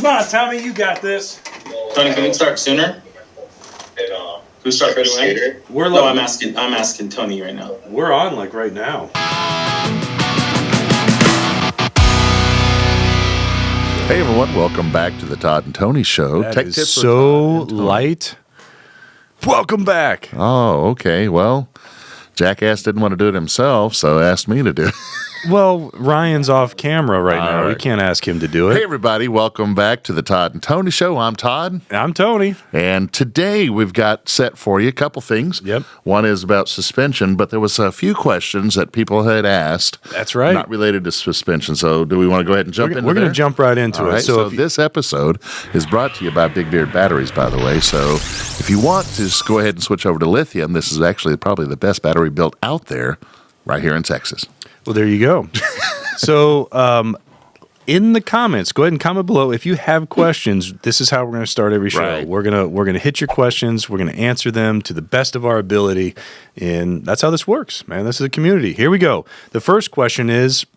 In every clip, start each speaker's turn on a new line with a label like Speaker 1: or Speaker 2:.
Speaker 1: Come on, Tommy, you got this.
Speaker 2: Tony, can we start sooner? Can we start right away? No, I'm asking Tony right now.
Speaker 1: We're on like right now.
Speaker 3: Hey everyone, welcome back to the Todd and Tony Show.
Speaker 1: That Tech is tips so light. Welcome back.
Speaker 3: Oh, okay. Well, Jackass didn't want to do it himself, so asked me to do it.
Speaker 1: Well, Ryan's off camera right now. Right. We can't ask him to do it.
Speaker 3: Hey everybody, welcome back to the Todd and Tony Show. I'm Todd.
Speaker 1: I'm Tony.
Speaker 3: And today we've got set for you a couple things.
Speaker 1: Yep.
Speaker 3: One is about suspension, but there was a few questions that people had asked.
Speaker 1: That's right.
Speaker 3: Not related to suspension. So do we want to go ahead and jump into it?
Speaker 1: We're going to jump right into
Speaker 3: All
Speaker 1: it.
Speaker 3: right, so this episode is brought to you by Big Beard Batteries, by the way. So if you want to just go ahead and switch over to lithium, this is actually probably the best battery built out there right here in Texas.
Speaker 1: Well, there you go. So, in the comments, go ahead and comment below if you have questions. This is how we're going to start every show.
Speaker 3: Right.
Speaker 1: We're gonna hit your questions. We're going to answer them to the best of our ability, and that's how this works, man. This is a community. Here we go. The first question is,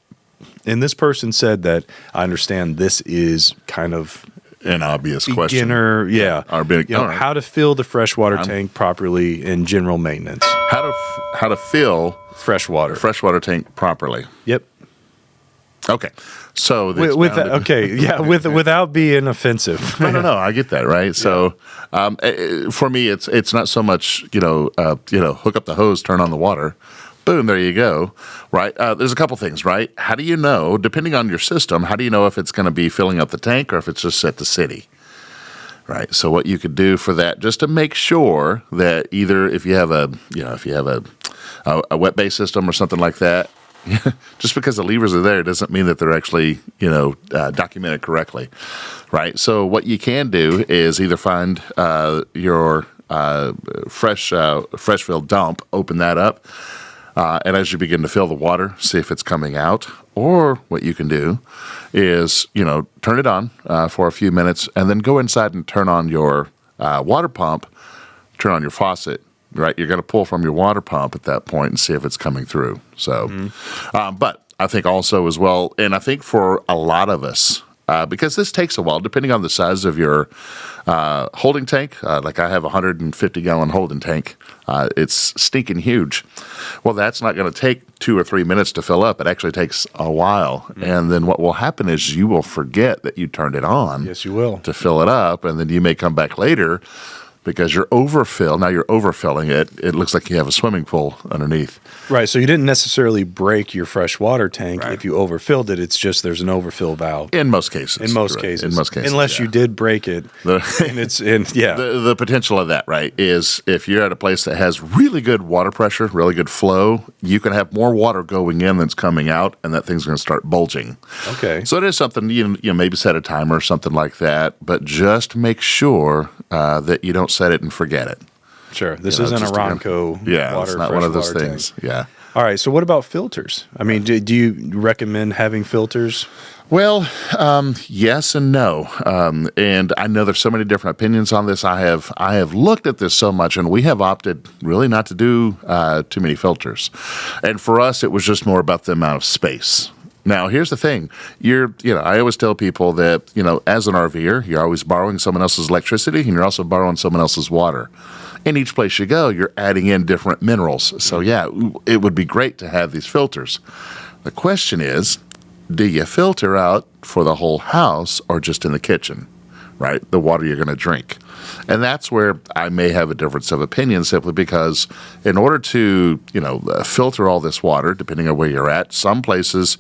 Speaker 1: and this person said that I understand this is kind of
Speaker 3: an obvious
Speaker 1: beginner,
Speaker 3: question.
Speaker 1: Yeah. How to fill the freshwater tank properly in general maintenance.
Speaker 3: How to fill freshwater tank properly.
Speaker 1: Yep.
Speaker 3: Okay. So
Speaker 1: without being offensive.
Speaker 3: No, I get that, right? So for me, it's not so much hook up the hose, turn on the water. Boom, there you go, right? There's a couple things, right? How do you know, depending on your system, how do you know if it's going to be filling up the tank or if it's just set to city, right? So what you could do for that, just to make sure that either if you have a wet base system or something like that, just because the levers are there doesn't mean that they're actually, documented correctly, right? So what you can do is either find your fresh fill dump, open that up, and as you begin to fill the water, see if it's coming out. Or what you can do is, turn it on for a few minutes and then go inside and turn on your water pump, turn on your faucet, right? You're going to pull from your water pump at that point and see if it's coming through. So, but I think also as well, and I think for a lot of us, because this takes a while, depending on the size of your holding tank. Like I have a 150-gallon holding tank. It's stinking huge. Well, that's not going to take 2 or 3 minutes to fill up. It actually takes a while. And then what will happen is you will forget that you turned it on.
Speaker 1: Yes, you will.
Speaker 3: To fill it up, and then you may come back later because you're overfilled. Now you're overfilling it. It looks like you have a swimming pool underneath.
Speaker 1: Right, so you didn't necessarily break your fresh water tank. Right. If you overfilled it, it's just there's an overfill valve.
Speaker 3: In most cases.
Speaker 1: In most cases. Unless you did break it. The
Speaker 3: potential of that, right, is if you're at a place that has really good water pressure, really good flow, you can have more water going in than's coming out, and that thing's going to start bulging.
Speaker 1: Okay.
Speaker 3: So it is something, you maybe set a timer or something like that, but just make sure that you don't set it and forget it.
Speaker 1: Sure. This isn't a Ronco
Speaker 3: water. It's not one of those things.
Speaker 1: Tank. Yeah. All right. So what about filters? I mean, do you recommend having filters?
Speaker 3: Well, yes and no. And I know there's so many different opinions on this. I have looked at this so much, and we have opted really not to do too many filters. And for us, it was just more about the amount of space. Now, here's the thing. I always tell people that, as an RVer, you're always borrowing someone else's electricity, and you're also borrowing someone else's water. In each place you go, you're adding in different minerals. So, yeah, it would be great to have these filters. The question is, do you filter out for the whole house or just in the kitchen, right? The water you're going to drink. And that's where I may have a difference of opinion, simply because in order to, filter all this water, depending on where you're at, some places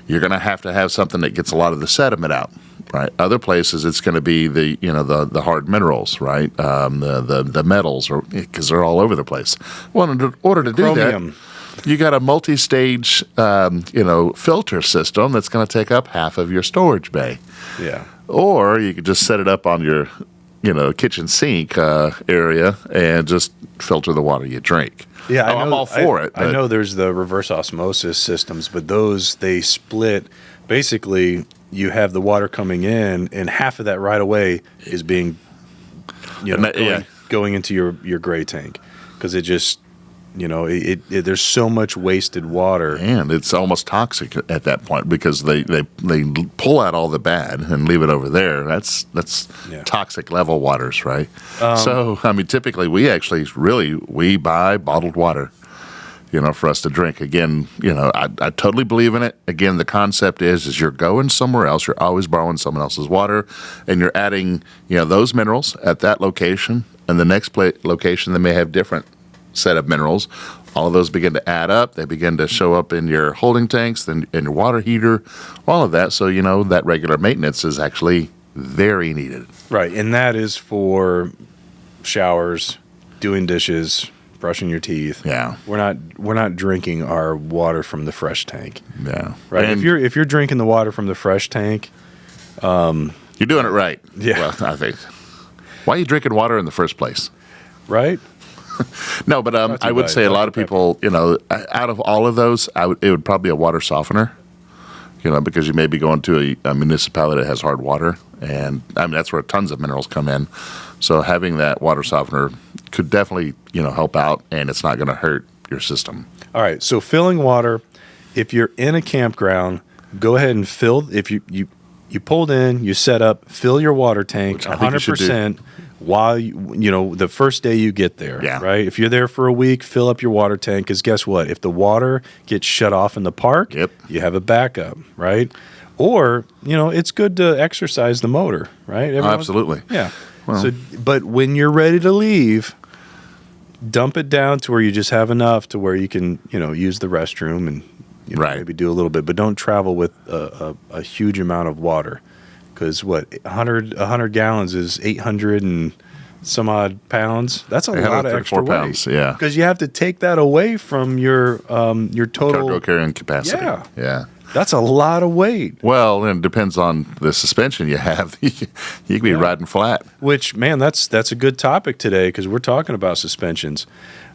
Speaker 3: you're going to have something that gets a lot of the sediment out, right? Other places it's going to be the hard minerals, right? The metals, or because they're all over the place. Well, in order to do that, you got a multi-stage, filter system that's going to take up half of your storage bay.
Speaker 1: Yeah.
Speaker 3: Or you could just set it up on your, kitchen sink area and just filter the water you drink.
Speaker 1: Yeah,
Speaker 3: I'm all for it.
Speaker 1: I know there's the reverse osmosis systems, but those, they split. Basically, you have the water coming in, and half of that right away is being, going into your gray tank, because it just There's so much wasted water.
Speaker 3: And it's almost toxic at that point because they pull out all the bad and leave it over there. That's toxic level waters, right? So, I mean, typically we buy bottled water, for us to drink. Again, I totally believe in it. Again, the concept is you're going somewhere else. You're always borrowing someone else's water, and you're adding, those minerals at that location, and the next location they may have different set of minerals. All of those begin to add up. They begin to show up in your holding tanks, then in your water heater, all of that. So, that regular maintenance is actually very needed.
Speaker 1: Right. And that is for showers, doing dishes, brushing your teeth.
Speaker 3: Yeah.
Speaker 1: We're not drinking our water from the fresh tank.
Speaker 3: Yeah.
Speaker 1: Right. And if you're drinking the water from the fresh tank,
Speaker 3: you're doing it right.
Speaker 1: Yeah.
Speaker 3: Well, I think. Why are you drinking water in the first place?
Speaker 1: Right?
Speaker 3: No, but I would say a lot of people, out of all of those, it would probably be a water softener, because you may be going to a municipality that has hard water, and I mean that's where tons of minerals come in. So having that water softener could definitely, help out, and it's not going to hurt your system.
Speaker 1: All right. So filling water, if you're in a campground, go ahead and fill. If you pulled in, you set up, fill your water tank 100%. While the first day you get there, right? If you're there for a week, fill up your water tank, because guess what? If the water gets shut off in the park, you have a backup, right? Or, it's good to exercise the motor, right?
Speaker 3: Absolutely.
Speaker 1: Yeah. Well, but when you're ready to leave, dump it down to where you just have enough to where you can, use the restroom and maybe do a little bit, but don't travel with a huge amount of water. Because 100 gallons is 800 and some odd pounds. That's a lot of extra
Speaker 3: pounds,
Speaker 1: weight.
Speaker 3: yeah.
Speaker 1: Because you have to take that away from your total
Speaker 3: cargo carrying capacity. Yeah.
Speaker 1: That's a lot of weight.
Speaker 3: Well, and it depends on the suspension you have. You can be riding flat.
Speaker 1: Which, man, that's a good topic today because we're talking about suspensions.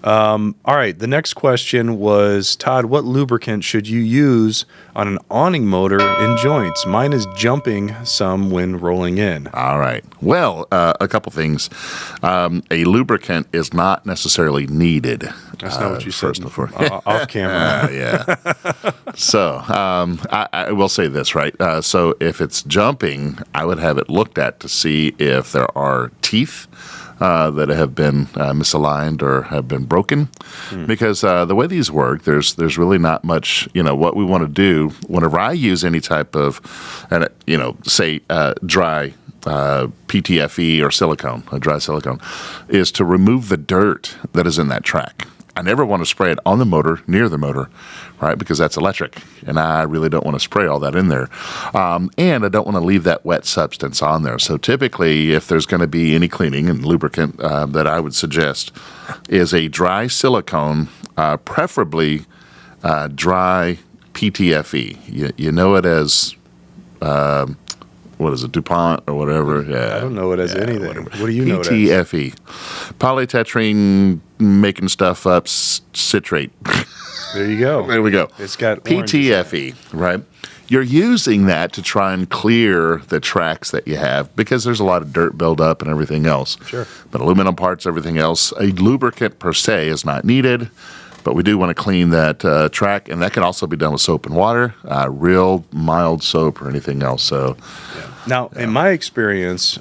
Speaker 1: All right, the next question was, Todd, what lubricant should you use on an awning motor in joints? Mine is jumping some when rolling in.
Speaker 3: All right. Well, a couple things. A lubricant is not necessarily needed.
Speaker 1: That's not what you said off camera.
Speaker 3: Yeah. So I will say this, right? So if it's jumping, I would have it looked at to see if there are teeth that have been misaligned or have been broken, because the way these work, there's really not much. What we want to do whenever I use any type of, say dry PTFE or silicone, a dry silicone, is to remove the dirt that is in that track. I never want to spray it on the motor, near the motor, right? Because that's electric, and I really don't want to spray all that in there. And I don't want to leave that wet substance on there. So typically, if there's going to be any cleaning and lubricant that I would suggest is a dry silicone, preferably dry PTFE. You know it as... what is it, DuPont or whatever? Yeah,
Speaker 1: I don't know it as anything. Whatever. What do you know it as?
Speaker 3: PTFE. Polytetrene making stuff up citrate.
Speaker 1: There you go.
Speaker 3: There we go.
Speaker 1: It's got
Speaker 3: PTFE, right? You're using that to try and clear the tracks that you have because there's a lot of dirt buildup and everything else.
Speaker 1: Sure.
Speaker 3: But aluminum parts, everything else, a lubricant per se is not needed. But we do want to clean that track, and that can also be done with soap and water, real mild soap or anything else. So,
Speaker 1: Now, in my experience,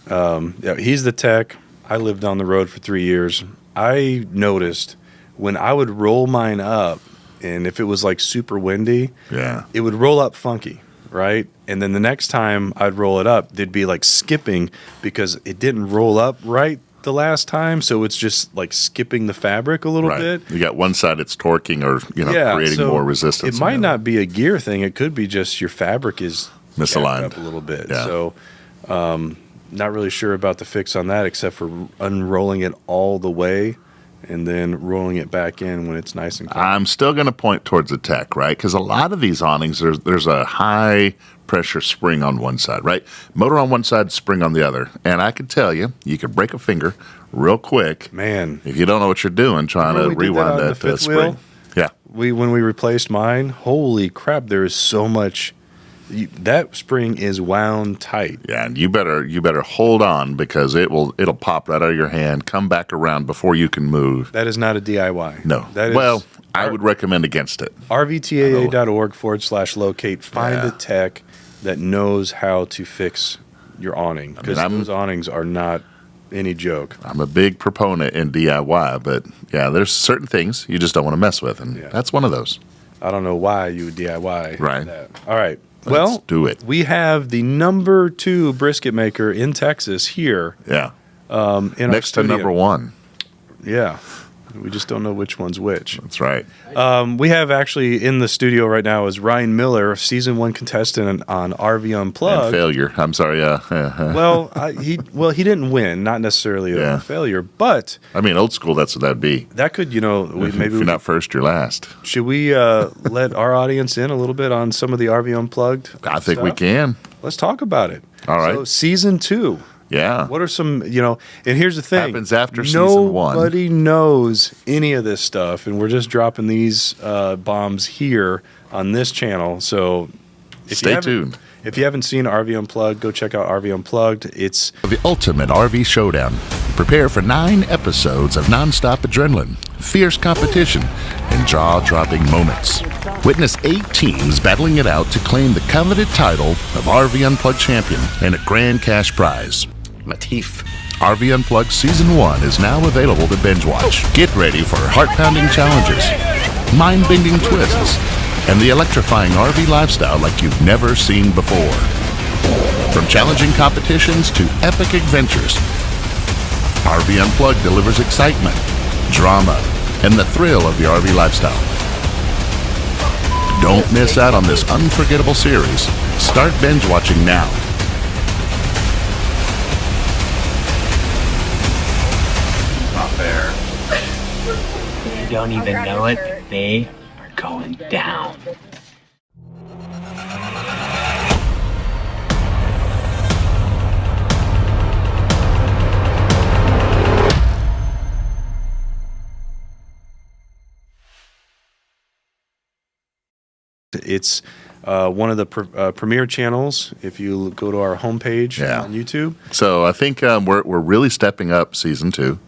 Speaker 1: he's the tech. I lived on the road for 3 years. I noticed when I would roll mine up, and if it was like super windy, it would roll up funky, right? And then the next time I'd roll it up, they'd be like skipping because it didn't roll up right the last time, so it's just like skipping the fabric a little bit.
Speaker 3: You got one side it's torquing or creating more resistance.
Speaker 1: It might not be a gear thing. It could be just your fabric is
Speaker 3: misaligned
Speaker 1: up a little bit.
Speaker 3: Yeah.
Speaker 1: So not really sure about the fix on that except for unrolling it all the way and then rolling it back in when it's nice and clean.
Speaker 3: I'm still going to point towards the tech, right? Because a lot of these awnings, there's a high pressure spring on one side, right? Motor on one side, spring on the other. And I can tell you could break a finger real quick.
Speaker 1: Man.
Speaker 3: If you don't know what you're doing, trying to rewind that spring.
Speaker 1: Yeah. When we replaced mine, holy crap, there is so much that spring is wound tight.
Speaker 3: Yeah, and you better hold on because it'll pop right out of your hand, come back around before you can move.
Speaker 1: That is not a DIY.
Speaker 3: No.
Speaker 1: That is,
Speaker 3: well, I would recommend against it.
Speaker 1: rvtaa.org/locate. Find a tech that knows how to fix your awning, because those awnings are not any joke.
Speaker 3: I'm a big proponent in DIY, but yeah, there's certain things you just don't want to mess with, and that's one of those.
Speaker 1: I don't know why you would DIY that. All right.
Speaker 3: Let's do it.
Speaker 1: We have the number 2 brisket maker in Texas here.
Speaker 3: Yeah.
Speaker 1: In
Speaker 3: next to number 1.
Speaker 1: Yeah. We just don't know which one's which.
Speaker 3: That's right.
Speaker 1: We have actually in the studio right now is Ryan Miller, season 1 contestant on RV Unplugged.
Speaker 3: And failure. I'm sorry.
Speaker 1: Well, he didn't win, not necessarily a failure, but
Speaker 3: I mean, old school. That's what that'd be.
Speaker 1: That could, maybe
Speaker 3: if you're not first, you're last.
Speaker 1: Should we let our audience in a little bit on some of the RV Unplugged?
Speaker 3: I think we can.
Speaker 1: Let's talk about it.
Speaker 3: All right.
Speaker 1: So season 2.
Speaker 3: Yeah.
Speaker 1: What are some, and here's the thing.
Speaker 3: Happens after season 1.
Speaker 1: Nobody knows any of this stuff, and we're just dropping these bombs here on this channel. So
Speaker 3: stay tuned.
Speaker 1: If you haven't seen RV Unplugged, go check out RV Unplugged. It's
Speaker 3: the ultimate RV showdown. Prepare for 9 episodes of nonstop adrenaline, fierce competition, and jaw-dropping moments. Witness 8 teams battling it out to claim the coveted title of RV Unplugged champion and a grand cash prize.
Speaker 4: Latif.
Speaker 3: RV Unplugged Season 1 is now available to binge watch. Get ready for heart-pounding challenges, mind-bending twists, and the electrifying RV lifestyle like you've never seen before. From challenging competitions to epic adventures, RV Unplugged delivers excitement, drama, and the thrill of the RV lifestyle. Don't miss out on this unforgettable series. Start binge watching now.
Speaker 4: Not fair. You don't even know it, but they are going down.
Speaker 1: It's one of the premier channels. If you go to our homepage on YouTube,
Speaker 3: so I think we're really stepping up season 2.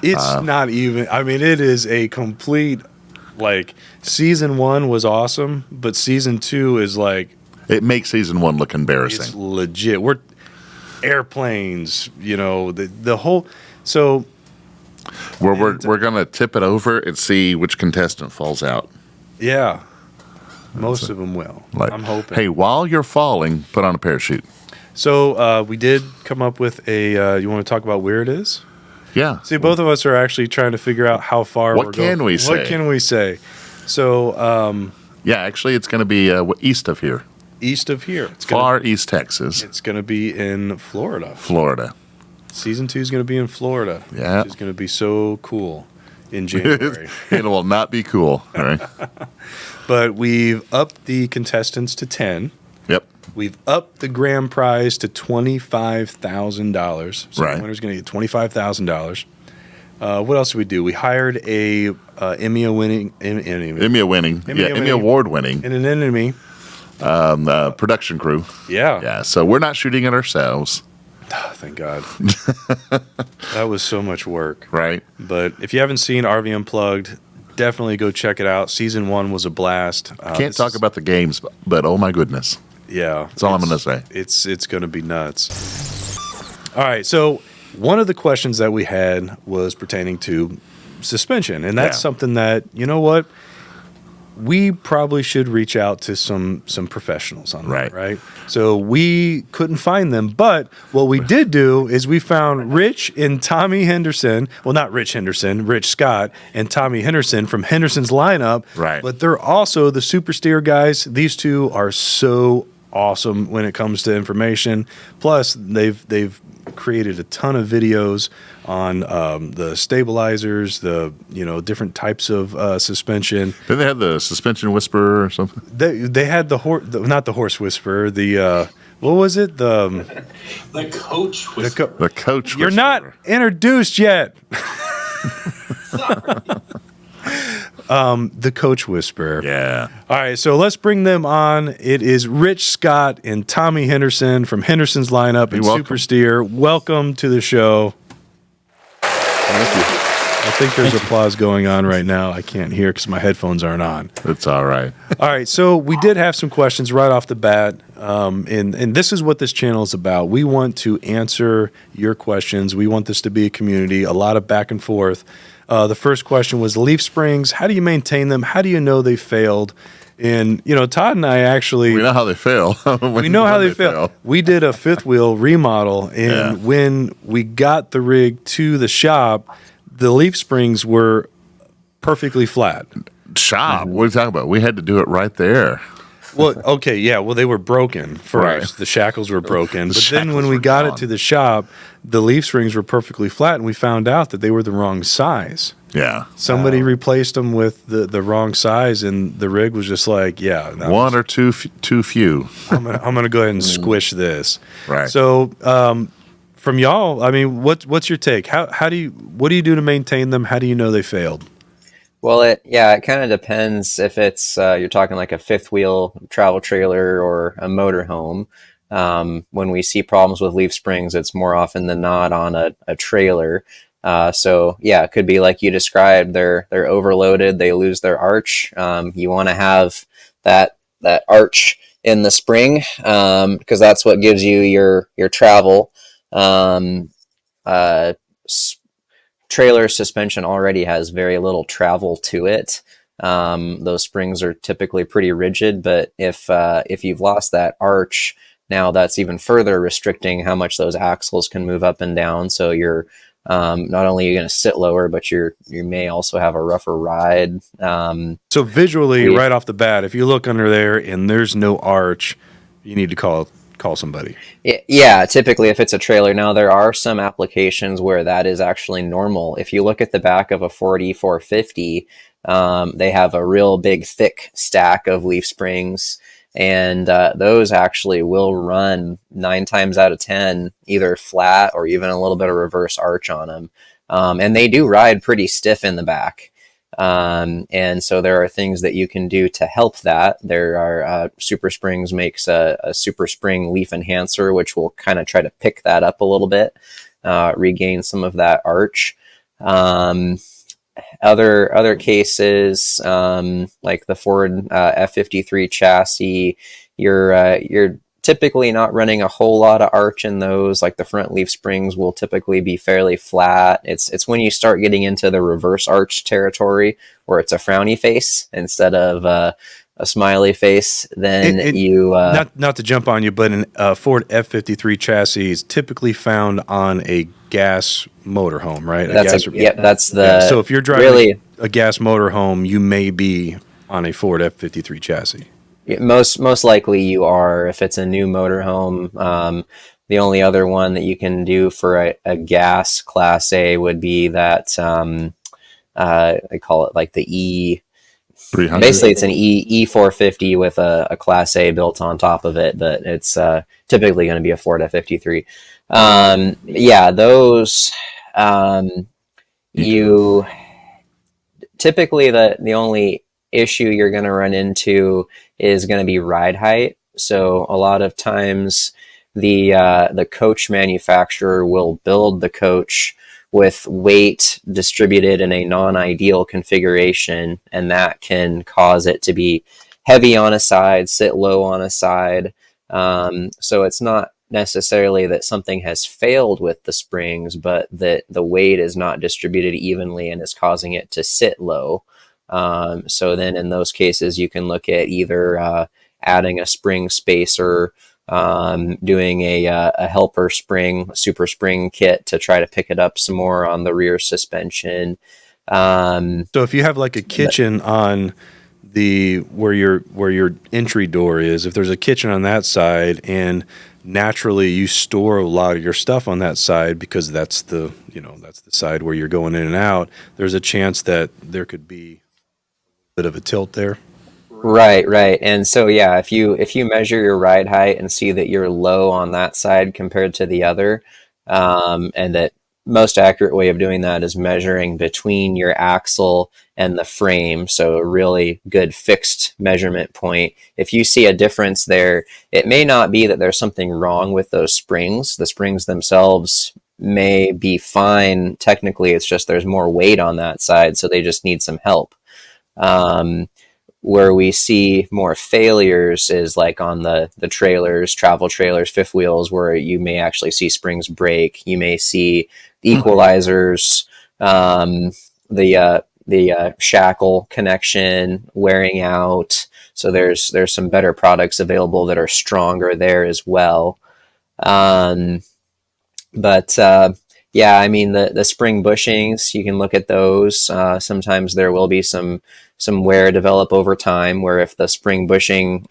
Speaker 1: It's not even. I mean, it is a complete season 1 was awesome, but season 2 is
Speaker 3: it makes season 1 look embarrassing.
Speaker 1: It's legit. We're airplanes, the whole. So
Speaker 3: we're gonna tip it over and see which contestant falls out.
Speaker 1: Yeah. Most of them will. I'm hoping.
Speaker 3: Hey, while you're falling, put on a parachute.
Speaker 1: So we did come up with a. You want to talk about where it is?
Speaker 3: Yeah.
Speaker 1: See, both of us are actually trying to figure out how far.
Speaker 3: What can we say?
Speaker 1: What can we say? So.
Speaker 3: Actually, it's going to be east of here.
Speaker 1: East of here. It's
Speaker 3: far East Texas.
Speaker 1: It's going to be in Florida.
Speaker 3: Florida.
Speaker 1: Season 2 is going to be in Florida.
Speaker 3: Yeah.
Speaker 1: Which is going to be so cool in January.
Speaker 3: It will not be cool. All right.
Speaker 1: But we've upped the contestants to 10.
Speaker 3: Yep.
Speaker 1: We've upped the grand prize to $25,000. So the winner's going to get $25,000. What else did we do? We hired a Emmy Award-winning, and an enemy
Speaker 3: production crew.
Speaker 1: Yeah.
Speaker 3: So we're not shooting it ourselves.
Speaker 1: Oh, thank God. That was so much work.
Speaker 3: Right.
Speaker 1: But if you haven't seen RV Unplugged, definitely go check it out. Season 1 was a blast.
Speaker 3: Can't talk about the games, but oh my goodness.
Speaker 1: Yeah.
Speaker 3: That's all I'm going to say.
Speaker 1: It's going to be nuts. All right. So one of the questions that we had was pertaining to suspension. And that's something that, you know what? We probably should reach out to some professionals on that, right? So we couldn't find them, but what we did do is we found Rich and Tommy Henderson. Well, not Rich Henderson, Rich Scott and Tommy Henderson from Henderson's lineup.
Speaker 3: Right.
Speaker 1: But they're also the super steer guys. These two are so awesome when it comes to information. Plus, they've created a ton of videos on the stabilizers, the different types of suspension.
Speaker 3: Did they have the suspension whisperer or something?
Speaker 1: They had not the horse whisperer. The what was it? The
Speaker 2: coach whisperer.
Speaker 3: The coach.
Speaker 1: You're not introduced yet.
Speaker 2: Sorry.
Speaker 1: The Coach Whisperer.
Speaker 3: Yeah.
Speaker 1: All right, so let's bring them on. It is Rich Scott and Tommy Henderson from Henderson's lineup and
Speaker 3: welcome.
Speaker 1: Super Steer. Welcome to the show.
Speaker 3: Thank you.
Speaker 1: I think there's applause going on right now. I can't hear because my headphones aren't on.
Speaker 3: It's all right.
Speaker 1: All right, so we did have some questions right off the bat, and this is what this channel is about. We want to answer your questions. We want this to be a community, a lot of back and forth. The first question was leaf springs. How do you maintain them? How do you know they failed? And, you know, Todd and I actually...
Speaker 3: We know how they fail.
Speaker 1: We know how they fail. We did a fifth wheel remodel, and when we got the rig to the shop, the leaf springs were perfectly flat.
Speaker 3: Shop? What are you talking about? We had to do it right there.
Speaker 1: Well, okay, yeah. Well, they were broken first.
Speaker 3: Right.
Speaker 1: The shackles were broken.
Speaker 3: The
Speaker 1: But then when
Speaker 3: shackles
Speaker 1: we
Speaker 3: were
Speaker 1: got
Speaker 3: gone.
Speaker 1: it to the shop, the leaf springs were perfectly flat, and we found out that they were the wrong size.
Speaker 3: Yeah.
Speaker 1: Somebody replaced them with the wrong size, and the rig was just like,
Speaker 3: One or too few.
Speaker 1: I'm gonna go ahead and squish this.
Speaker 3: Right.
Speaker 1: So, from y'all, I mean, what's your take? What do you do to maintain them? How do you know they failed?
Speaker 5: Well, it kind of depends if it's you're talking like a fifth wheel travel trailer or a motorhome. When we see problems with leaf springs, it's more often than not on a trailer. So yeah, it could be like you described. They're overloaded. They lose their arch. You want to have that arch in the spring because that's what gives you your travel. Trailer suspension already has very little travel to it. Those springs are typically pretty rigid, but if you've lost that arch, now that's even further restricting how much those axles can move up and down. So you're not only are you going to sit lower, but you may also have a rougher ride.
Speaker 1: So visually, right off the bat, if you look under there and there's no arch, you need to call somebody.
Speaker 5: Yeah, typically if it's a trailer. Now there are some applications where that is actually normal. If you look at the back of a Ford E450, they have a real big thick stack of leaf springs, and those actually will run 9 times out of 10 either flat or even a little bit of reverse arch on them, and they do ride pretty stiff in the back. And so there are things that you can do to help that. There are Super Springs makes a Super Spring leaf enhancer, which will kind of try to pick that up a little bit, regain some of that arch. Other cases, like the Ford F53 chassis, you're typically not running a whole lot of arch in those. Like the front leaf springs will typically be fairly flat. It's when you start getting into the reverse arch territory where it's a frowny face instead of a smiley face, then
Speaker 1: not to jump on you, but a Ford F53 chassis is typically found on a gas motorhome, right?
Speaker 5: So
Speaker 1: if you're driving a gas motorhome, you may be on a Ford F53 chassis.
Speaker 5: Most likely you are. If it's a new motorhome, the only other one that you can do for a gas Class A would be that I call it like the E.
Speaker 3: 300.
Speaker 5: Basically, it's an E450 with a Class A built on top of it, but it's typically going to be a Ford F53. Those you typically the only issue you're going to run into is going to be ride height. So a lot of times the coach manufacturer will build the coach with weight distributed in a non-ideal configuration, and that can cause it to be heavy on a side, sit low on a side. So it's not necessarily that something has failed with the springs, but that the weight is not distributed evenly and is causing it to sit low. So then in those cases, you can look at either adding a spring spacer, doing a helper spring, super spring kit to try to pick it up some more on the rear suspension.
Speaker 1: So if you have like a kitchen on where your entry door is, if there's a kitchen on that side, and naturally you store a lot of your stuff on that side because that's the side where you're going in and out, there's a chance that there could be a bit of a tilt there.
Speaker 5: Right. And so, yeah, if you measure your ride height and see that you're low on that side compared to the other, and that most accurate way of doing that is measuring between your axle and the frame. So a really good fixed measurement point. If you see a difference there, it may not be that there's something wrong with those springs. The springs themselves may be fine. Technically, it's just there's more weight on that side, so they just need some help. Where we see more failures is like on the trailers, travel trailers, fifth wheels, where you may actually see springs break. You may see equalizers, the shackle connection wearing out. So there's some better products available that are stronger there as well. Yeah, I mean the spring bushings, you can look at those. Sometimes there will be some wear develop over time, where if the spring bushing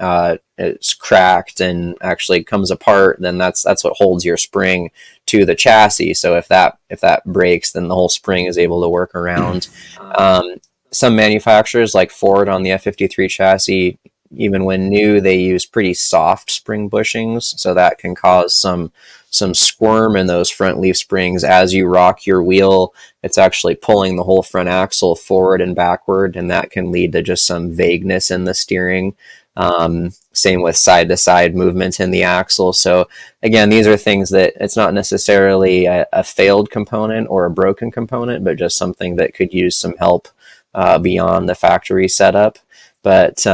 Speaker 5: is cracked and actually comes apart, then that's what holds your spring to the chassis. So if that breaks, then the whole spring is able to work around. Some manufacturers, like Ford on the F53 chassis, even when new, they use pretty soft spring bushings, so that can cause some squirm in those front leaf springs. As you rock your wheel, it's actually pulling the whole front axle forward and backward, and that can lead to just some vagueness in the steering. Same with side-to-side movement in the axle. So again, these are things that it's not necessarily a failed component or a broken component, but just something that could use some help beyond the factory setup. But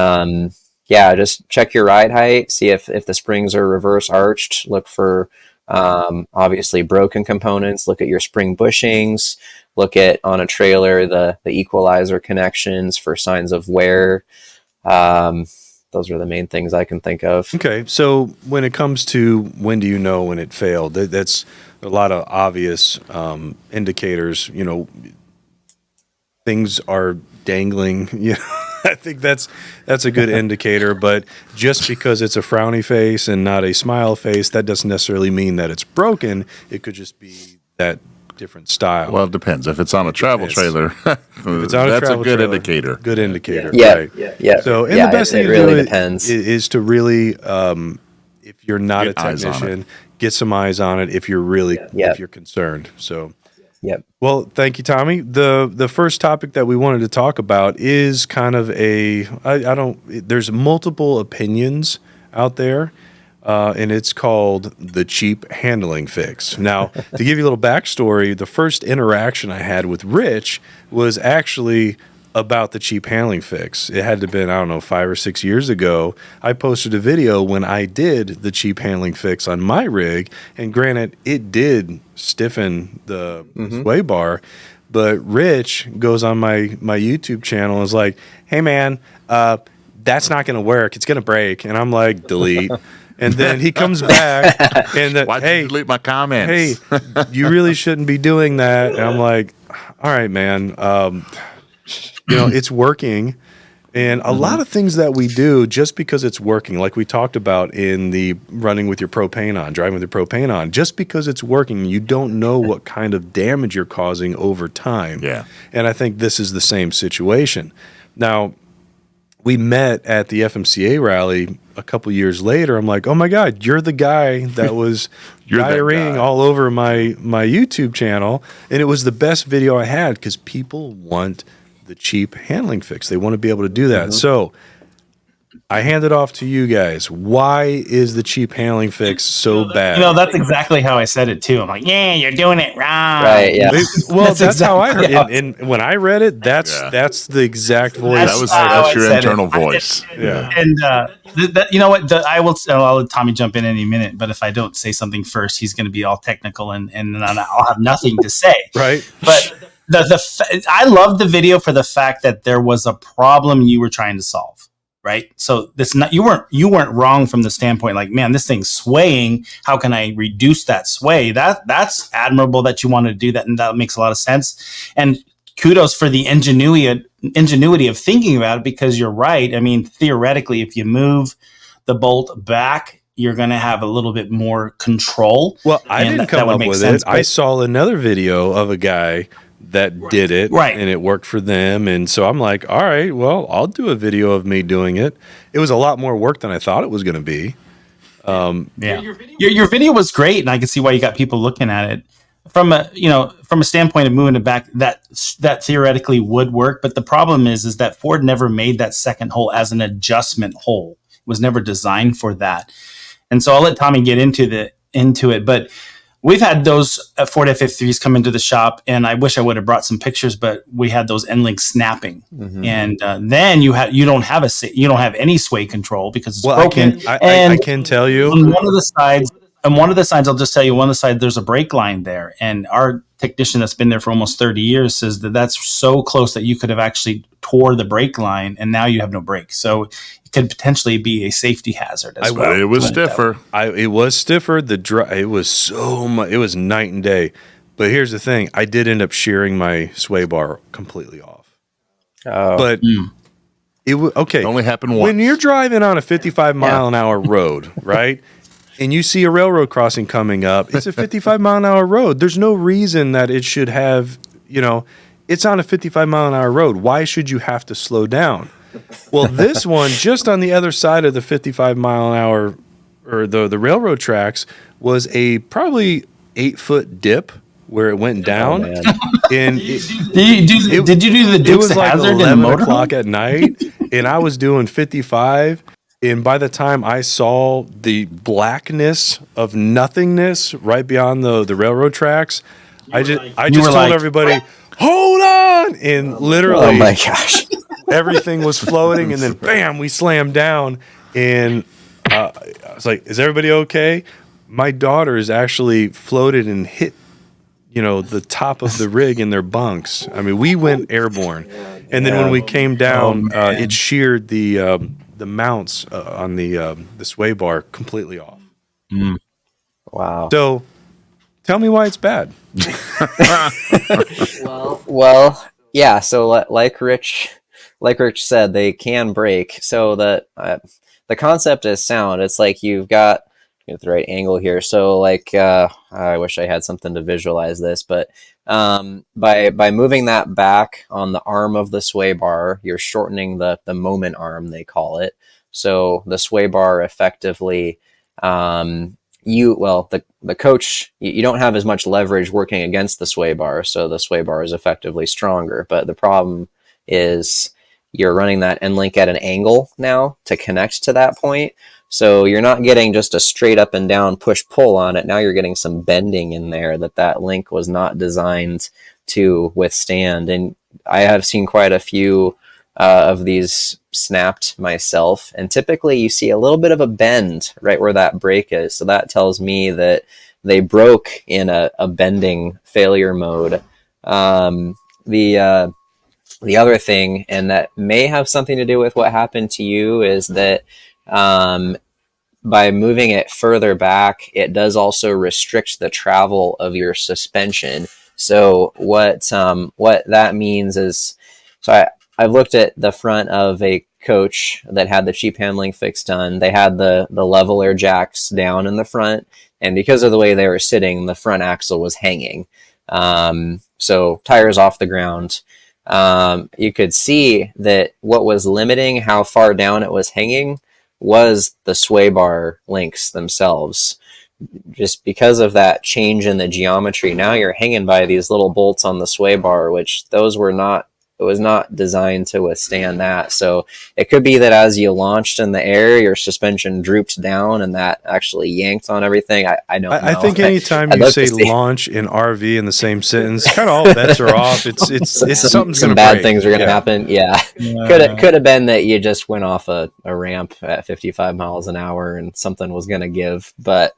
Speaker 5: yeah, just check your ride height, see if the springs are reverse arched, look for obviously broken components, look at your spring bushings, look at on a trailer the equalizer connections for signs of wear. Those are the main things I can think of.
Speaker 1: Okay, so when it comes to when do you know when it failed, that's a lot of obvious indicators. You know, things are dangling. You know, I think that's a good indicator. But just because it's a frowny face and not a smile face, that doesn't necessarily mean that it's broken. It could just be that different style.
Speaker 3: Well, it depends. If it's on a travel trailer, that's a good indicator.
Speaker 1: Good indicator.
Speaker 5: Yeah.
Speaker 1: Right.
Speaker 5: Yeah.
Speaker 1: So, and the best thing to
Speaker 5: really
Speaker 1: do
Speaker 5: depends.
Speaker 1: is to really, if you're not a technician, get some eyes on it. If you're really, if you're concerned. So.
Speaker 5: Yep.
Speaker 1: Well, thank you, Tommy. The first topic that we wanted to talk about is kind of there's multiple opinions out there, and it's called the cheap handling fix. Now, to give you a little backstory, the first interaction I had with Rich was actually about the cheap handling fix. It had to have been, 5 or 6 years ago. I posted a video when I did the cheap handling fix on my rig, and granted, it did stiffen the sway bar, but Rich goes on my YouTube channel and is like, hey man, that's not going to work. It's going to break. And I'm like, delete. And then he comes back and
Speaker 3: why'd you delete my comments?
Speaker 1: Hey, you really shouldn't be doing that. And I'm like, all right, man. It's working. And a lot of things that we do just because it's working, like we talked about in the running with your propane on, driving with your propane on, just because it's working, you don't know what kind of damage you're causing over time.
Speaker 3: Yeah.
Speaker 1: And I think this is the same situation. Now, we met at the FMCA rally a couple years later. I'm like, oh my God, you're the guy that was diarrheaing all over my YouTube channel. And it was the best video I had because people want the cheap handling fix. They want to be able to do that. So I hand it off to you guys. Why is the cheap handling fix so bad?
Speaker 6: That's exactly how I said it too. I'm like, yeah, you're doing it wrong.
Speaker 5: Right. Yeah.
Speaker 1: Well, that's how I heard it. And when I read it, that's the exact voice.
Speaker 3: That's your internal voice.
Speaker 1: Yeah.
Speaker 6: And I'll let Tommy jump in any minute, but if I don't say something first, he's going to be all technical and then I'll have nothing to say.
Speaker 1: Right.
Speaker 6: But I love the video for the fact that there was a problem you were trying to solve, right? So you weren't wrong from the standpoint like, man, this thing's swaying. How can I reduce that sway? That's admirable that you wanted to do that, and that makes a lot of sense. And kudos for the ingenuity of thinking about it, because you're right. I mean, theoretically, if you move the bolt back, you're going to have a little bit more control.
Speaker 1: Well, I didn't come up with it. I saw another video of a guy that did it, and it worked for them. And so I'm like, all right, well, I'll do a video of me doing it. It was a lot more work than I thought it was going to be.
Speaker 6: Your video was great, and I can see why you got people looking at it. from a standpoint of moving it back, that theoretically would work. But the problem is that Ford never made that second hole as an adjustment hole. It was never designed for that. And so I'll let Tommy get into it. But we've had those Ford F-53s come into the shop, and I wish I would have brought some pictures, but we had those end links snapping, and then you don't have any sway control because it's broken.
Speaker 1: I can tell you
Speaker 6: on one of the sides. I'll just tell you, one of the sides, there's a brake line there. And our technician that's been there for almost 30 years says that that's so close that you could have actually tore the brake line, and now you have no brakes. So it could potentially be a safety hazard as well.
Speaker 3: It was stiffer.
Speaker 1: It was stiffer. It was so much. It was night and day. But here's the thing. I did end up shearing my sway bar completely off. But it okay.
Speaker 3: It only happened once.
Speaker 1: When you're driving on a 55 mile an hour road, right? And you see a railroad crossing coming up, it's a 55 mile an hour road. There's no reason that it should have, it's on a 55 mile an hour road. Why should you have to slow down? Well, this one, just on the other side of the 55 mile an hour, or the railroad tracks, was a probably 8-foot dip where it went down.
Speaker 5: Oh,
Speaker 1: and
Speaker 6: did you do the Dukes of Hazzard in the motorhome?
Speaker 1: 11 o'clock at night, and I was doing 55. And by the time I saw the blackness of nothingness right beyond the railroad tracks, I just told everybody, hold on! And literally,
Speaker 5: oh my gosh,
Speaker 1: everything was floating, and then bam, we slammed down. And I was like, is everybody okay? My daughters actually floated and hit, the top of the rig in their bunks. I mean, we went airborne. And then when we came down, it sheared the mounts on the sway bar completely off.
Speaker 5: Wow.
Speaker 1: So tell me why it's bad.
Speaker 5: Well, yeah. So like Rich said, they can break. So the concept is sound. It's like you've got the right angle here. So I wish I had something to visualize this, but by moving that back on the arm of the sway bar, you're shortening the moment arm, they call it. So the sway bar effectively, the coach, you don't have as much leverage working against the sway bar. So the sway bar is effectively stronger, but the problem is you're running that end link at an angle now to connect to that point. So you're not getting just a straight up and down push-pull on it. Now you're getting some bending in there that link was not designed to withstand. And I have seen quite a few of these snapped myself. And typically you see a little bit of a bend right where that break is. So that tells me that they broke in a bending failure mode. The other thing, and that may have something to do with what happened to you, is that by moving it further back, it does also restrict the travel of your suspension. So what that means is, I've looked at the front of a coach that had the cheap handling fix done. They had the level air jacks down in the front, and because of the way they were sitting, the front axle was hanging. So tires off the ground. You could see that what was limiting how far down it was hanging was the sway bar links themselves. Just because of that change in the geometry, now you're hanging by these little bolts on the sway bar, which it was not designed to withstand that. So it could be that as you launched in the air, your suspension drooped down and that actually yanked on everything. I don't know.
Speaker 1: I think anytime you say launch and RV in the same sentence, kind of all bets are off. It's something's going to break.
Speaker 5: Bad things are going to happen. Yeah. Could have been that you just went off a ramp at 55 miles an hour and something was going to give, but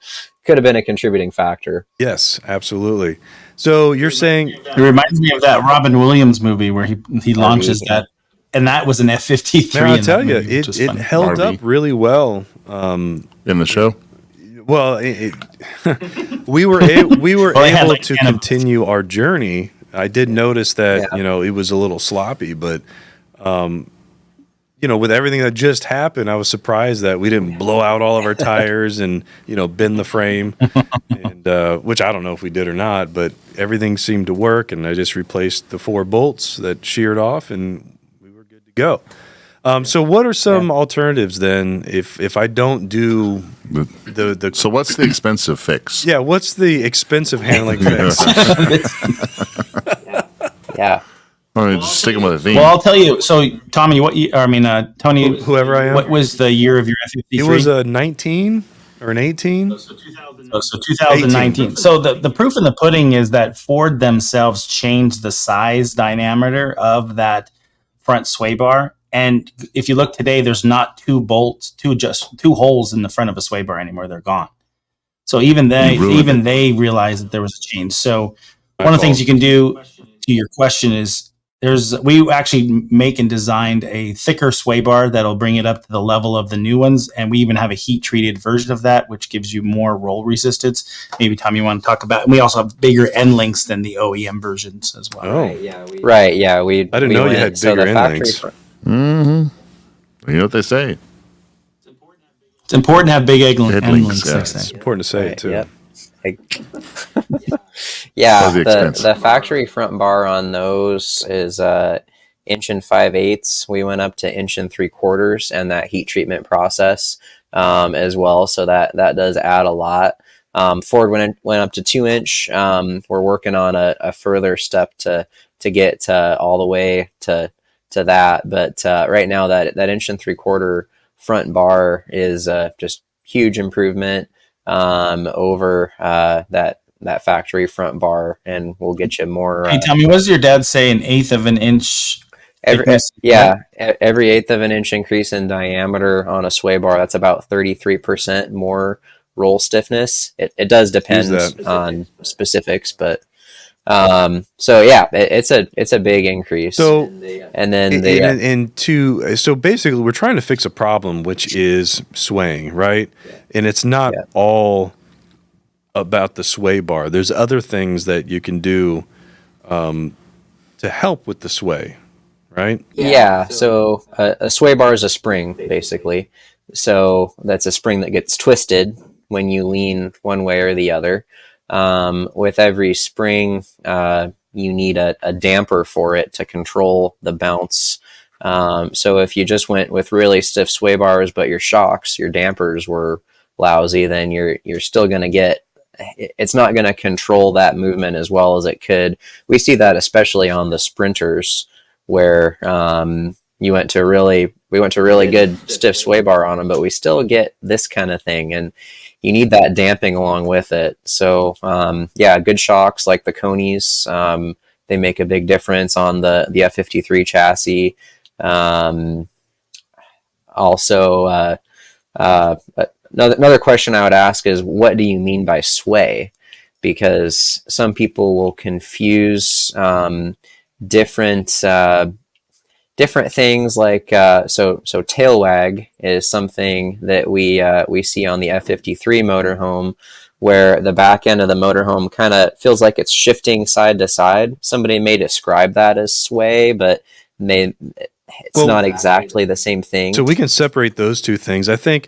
Speaker 5: could have been a contributing factor.
Speaker 1: Yes, absolutely. So you're saying
Speaker 6: it reminds me of that Robin Williams movie where he launches that, and that was an F-53.
Speaker 1: Now, I'll tell you, it held up really well
Speaker 3: in the show.
Speaker 1: Well, we were able to continue our journey. I did notice that it was a little sloppy, but with everything that just happened, I was surprised that we didn't blow out all of our tires and, bend the frame, and which I don't know if we did or not, but everything seemed to work, and I just replaced the 4 bolts that sheared off, and we were good to go. So what are some alternatives then if I don't do the
Speaker 3: So what's the expensive fix?
Speaker 1: yeah, what's the expensive handling fix?
Speaker 5: Yeah.
Speaker 3: I mean, just sticking with a theme.
Speaker 6: Well, I'll tell you. So, Tommy, Tony,
Speaker 1: Whoever I am.
Speaker 6: what was the year of your F-53?
Speaker 1: It was a 19 or an 18.
Speaker 6: So 2019. So the proof in the pudding is that Ford themselves changed the size diameter of that front sway bar. And if you look today, there's not two holes in the front of a sway bar anymore. They're gone. So even they realized that there was a change. So one of the things you can do to your question is we actually make and designed a thicker sway bar that'll bring it up to the level of the new ones. And we even have a heat treated version of that, which gives you more roll resistance. Maybe Tom, you want to talk about, and we also have bigger end links than the OEM versions as well.
Speaker 1: Oh,
Speaker 5: Right. Yeah.
Speaker 1: I didn't know you had bigger end links.
Speaker 3: Mm-hmm. You know what they say.
Speaker 6: It's important to have big end links.
Speaker 3: Yeah.
Speaker 1: It's important to say it too.
Speaker 5: Yep. Yeah,
Speaker 3: Expense.
Speaker 5: the factory front bar on those is 1 5/8". We went up to 1 3/4", and that heat treatment process as well. So that does add a lot. Ford went up to 2-inch. We're working on a further step to get all the way to that. But right now that 1 3/4" front bar is just huge improvement over that factory front bar, and we'll get you more.
Speaker 6: Hey, Tommy, what does your dad say? 1/8 of an inch.
Speaker 5: Every 1/8 of an inch increase in diameter on a sway bar. That's about 33% more roll stiffness. It does depend on specifics, but so yeah, it's a big increase.
Speaker 1: So
Speaker 5: and then
Speaker 1: so basically we're trying to fix a problem, which is swaying, right? And it's not all about the sway bar. There's other things that you can do to help with the sway, right?
Speaker 5: Yeah. So a sway bar is a spring, basically. So that's a spring that gets twisted when you lean one way or the other. With every spring, you need a damper for it to control the bounce. So if you just went with really stiff sway bars, but your dampers were lousy, then you're still going to get, it's not going to control that movement as well as it could. We see that especially on the sprinters, where we went to really good stiff sway bar on them, but we still get this kind of thing, and you need that damping along with it. So good shocks like the Conies, they make a big difference on the F-53 chassis. Also, another question I would ask is, what do you mean by sway? Because some people will confuse different things, like so tail wag is something that we see on the F-53 motorhome, where the back end of the motorhome kind of feels like it's shifting side to side. Somebody may describe that as sway, but it's not exactly the same thing.
Speaker 1: So we can separate those two things. I think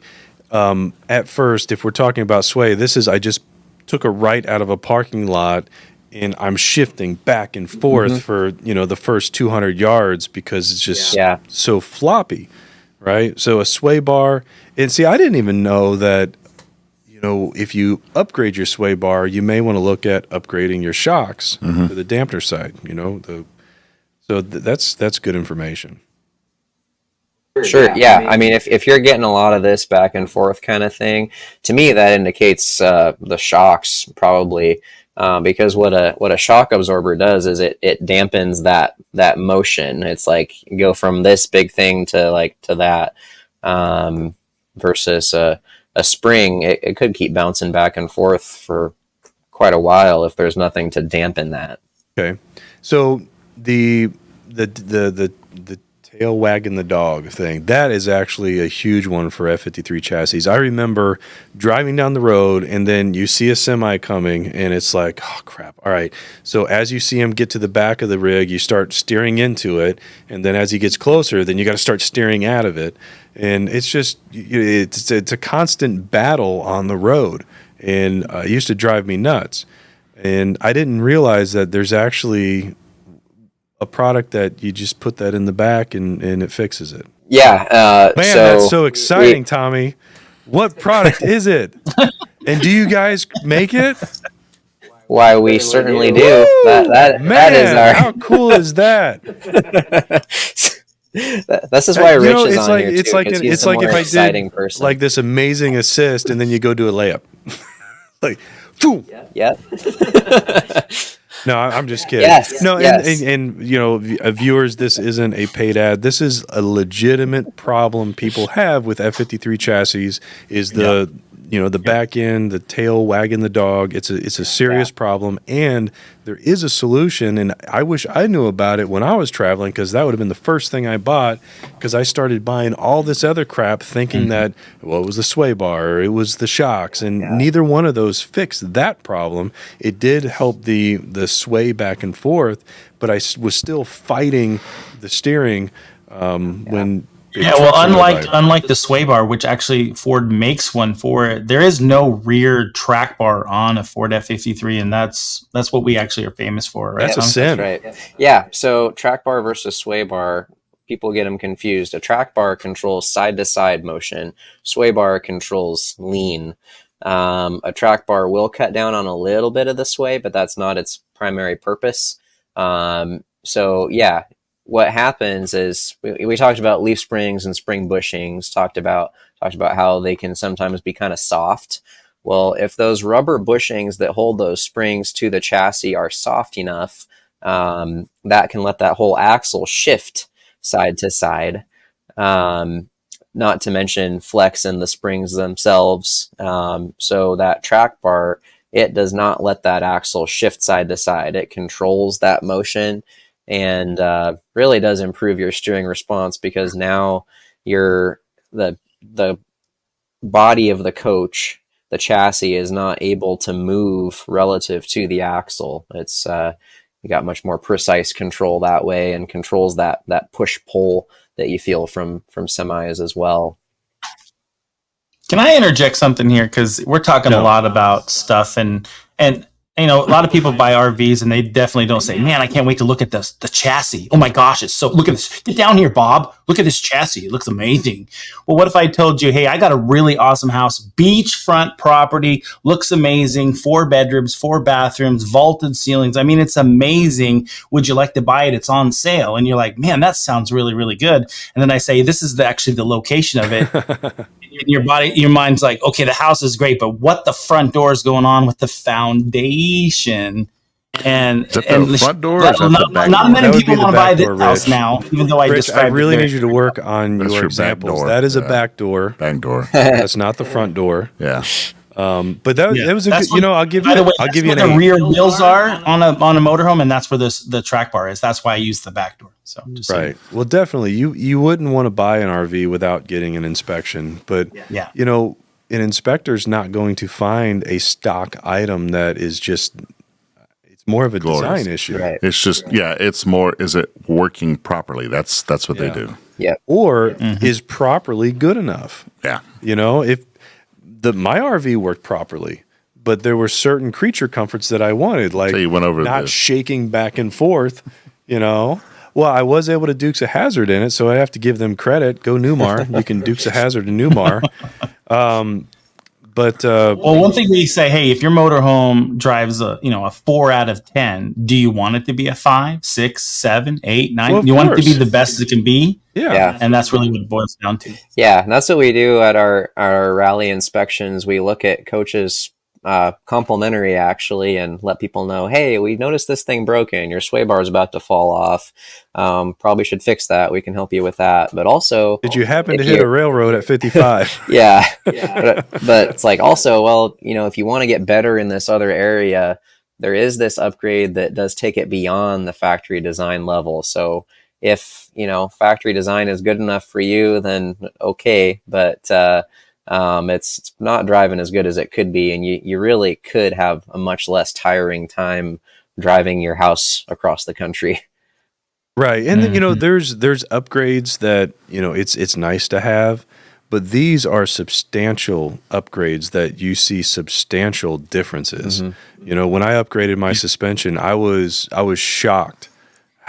Speaker 1: at first, if we're talking about sway, I just took a right out of a parking lot and I'm shifting back and forth for the first 200 yards because it's just so floppy, right? So a sway bar, and see, I didn't even know that if you upgrade your sway bar, you may want to look at upgrading your shocks to the dampener side. That's good information.
Speaker 5: Sure. Yeah. I mean, if you're getting a lot of this back and forth kind of thing, to me that indicates the shocks probably, because what a shock absorber does is it dampens that motion. It's like you go from this big thing to that, versus a spring. It could keep bouncing back and forth for quite a while if there's nothing to dampen that.
Speaker 1: Okay. So the tail wagging the dog thing, that is actually a huge one for F-53 chassis. I remember driving down the road and then you see a semi coming and it's like, oh crap. All right. So as you see him get to the back of the rig, you start steering into it. And then as he gets closer, then you got to start steering out of it. And it's just, it's a constant battle on the road. And it used to drive me nuts. And I didn't realize that there's actually a product that you just put that in the back and it fixes it?
Speaker 5: Yeah.
Speaker 1: Man,
Speaker 5: so
Speaker 1: that's so exciting, Tommy. What product is it? And do you guys make it?
Speaker 5: Why we certainly do.
Speaker 1: Woo!
Speaker 5: That
Speaker 1: Man,
Speaker 5: is our.
Speaker 1: how cool is that?
Speaker 5: This is why Rich is
Speaker 1: it's
Speaker 5: on
Speaker 1: like
Speaker 5: here
Speaker 1: it's
Speaker 5: too,
Speaker 1: like
Speaker 5: 'cause
Speaker 1: an,
Speaker 5: he's
Speaker 1: it's
Speaker 5: the
Speaker 1: like
Speaker 5: more
Speaker 1: if I
Speaker 5: exciting
Speaker 1: did
Speaker 5: person.
Speaker 1: like this amazing assist and then you go do a layup. Like, boom.
Speaker 5: Yep.
Speaker 1: No, I'm just kidding.
Speaker 5: Yes,
Speaker 1: No,
Speaker 5: yes.
Speaker 1: and you know, viewers, this isn't a paid ad. This is a legitimate problem people have with F-53 chassis. Is the the back end, the tail wagging the dog. It's a serious problem, and there is a solution. And I wish I knew about it when I was traveling, because that would have been the first thing I bought. Because I started buying all this other crap, thinking that it was the sway bar or it was the shocks, and neither one of those fixed that problem. It did help the sway back and forth, but I was still fighting the steering when.
Speaker 6: Yeah, well, unlike the sway bar, which actually Ford makes one for it, there is no rear track bar on a Ford F-53, and that's what we actually are famous for, right?
Speaker 1: That's a
Speaker 6: Tom?
Speaker 1: sin.
Speaker 5: That's right. Yeah. So track bar versus sway bar, people get them confused. A track bar controls side to side motion. Sway bar controls lean. A track bar will cut down on a little bit of the sway, but that's not its primary purpose. So yeah. What happens is we talked about leaf springs and spring bushings, talked about how they can sometimes be kind of soft. Well, if those rubber bushings that hold those springs to the chassis are soft enough, that can let that whole axle shift side to side. Not to mention flex in the springs themselves. So that track bar, it does not let that axle shift side to side. It controls that motion. And really does improve your steering response, because now the body of the coach, the chassis, is not able to move relative to the axle. It's you got much more precise control that way, and controls that push pull that you feel from semis as well.
Speaker 6: Can I interject something here? Because we're talking a lot about stuff, and you know, a lot of people buy RVs and they definitely don't say, man, I can't wait to look at the chassis. Oh my gosh, it's so, look at this. Get down here, Bob. Look at this chassis. It looks amazing. Well, what if I told you, hey, I got a really awesome house, beachfront property, looks amazing, 4 bedrooms, 4 bathrooms, vaulted ceilings. I mean, it's amazing. Would you like to buy it? It's on sale. And you're like, man, that sounds really, really good. And then I say, this is actually the location of it. Your mind's like, okay, the house is great, but what the front door is going on with the foundation? And
Speaker 3: is that the front door? Or is that the back
Speaker 6: not
Speaker 3: door?
Speaker 6: many people want to buy this
Speaker 1: door,
Speaker 6: house
Speaker 1: Rich.
Speaker 6: now, even though I
Speaker 1: Rich,
Speaker 6: described
Speaker 1: I really
Speaker 6: it
Speaker 1: need you to work on
Speaker 3: That's
Speaker 1: your
Speaker 3: your back
Speaker 1: examples.
Speaker 3: door.
Speaker 1: That is a
Speaker 3: Yeah.
Speaker 1: back door.
Speaker 3: Back door.
Speaker 1: That's not the front door.
Speaker 3: Yeah.
Speaker 1: But that was a
Speaker 6: That's
Speaker 1: good, I'll give you.
Speaker 6: By the way,
Speaker 1: I'll give you an
Speaker 6: the
Speaker 1: 8.
Speaker 6: rear wheels are on a motorhome, and that's where the track bar is. That's why I use the back door. So just
Speaker 1: Right. Well, definitely, you wouldn't want to buy an RV without getting an inspection. But
Speaker 6: Yeah.
Speaker 1: an inspector's not going to find a stock item that is just. It's more of a
Speaker 3: Glorious.
Speaker 1: design issue.
Speaker 5: Right.
Speaker 3: It's just, it's more, is it working properly? That's what they do.
Speaker 5: Yeah.
Speaker 1: Or is properly good enough.
Speaker 3: Yeah.
Speaker 1: If my RV worked properly, but there were certain creature comforts that I wanted, like
Speaker 3: So you went over
Speaker 1: not
Speaker 3: this.
Speaker 1: shaking back and forth, Well, I was able to Dukes of Hazzard in it, so I have to give them credit. Go Newmar. You can Dukes of Hazzard in Newmar.
Speaker 6: Well, one thing we say, hey, if your motorhome drives a 4 out of 10, do you want it to be a 5, 6, 7, 8, 9?
Speaker 1: Well, of
Speaker 6: you want it to be
Speaker 1: course.
Speaker 6: the best it can be?
Speaker 1: Yeah.
Speaker 6: And that's really what it boils down to.
Speaker 5: Yeah, and that's what we do at our rally inspections. We look at coaches complimentary, actually, and let people know, hey, we noticed this thing broken. Your sway bar is about to fall off. Probably should fix that. We can help you with that. But also,
Speaker 1: Did you happen to hit a railroad at 55?
Speaker 5: yeah. But it's like, also, well, if you want to get better in this other area, there is this upgrade that does take it beyond the factory design level. So if factory design is good enough for you, then okay, but it's not driving as good as it could be, and you really could have a much less tiring time driving your house across the country.
Speaker 1: Right. And then, there's upgrades that, it's nice to have, but these are substantial upgrades that you see substantial differences. When I upgraded my suspension, I was shocked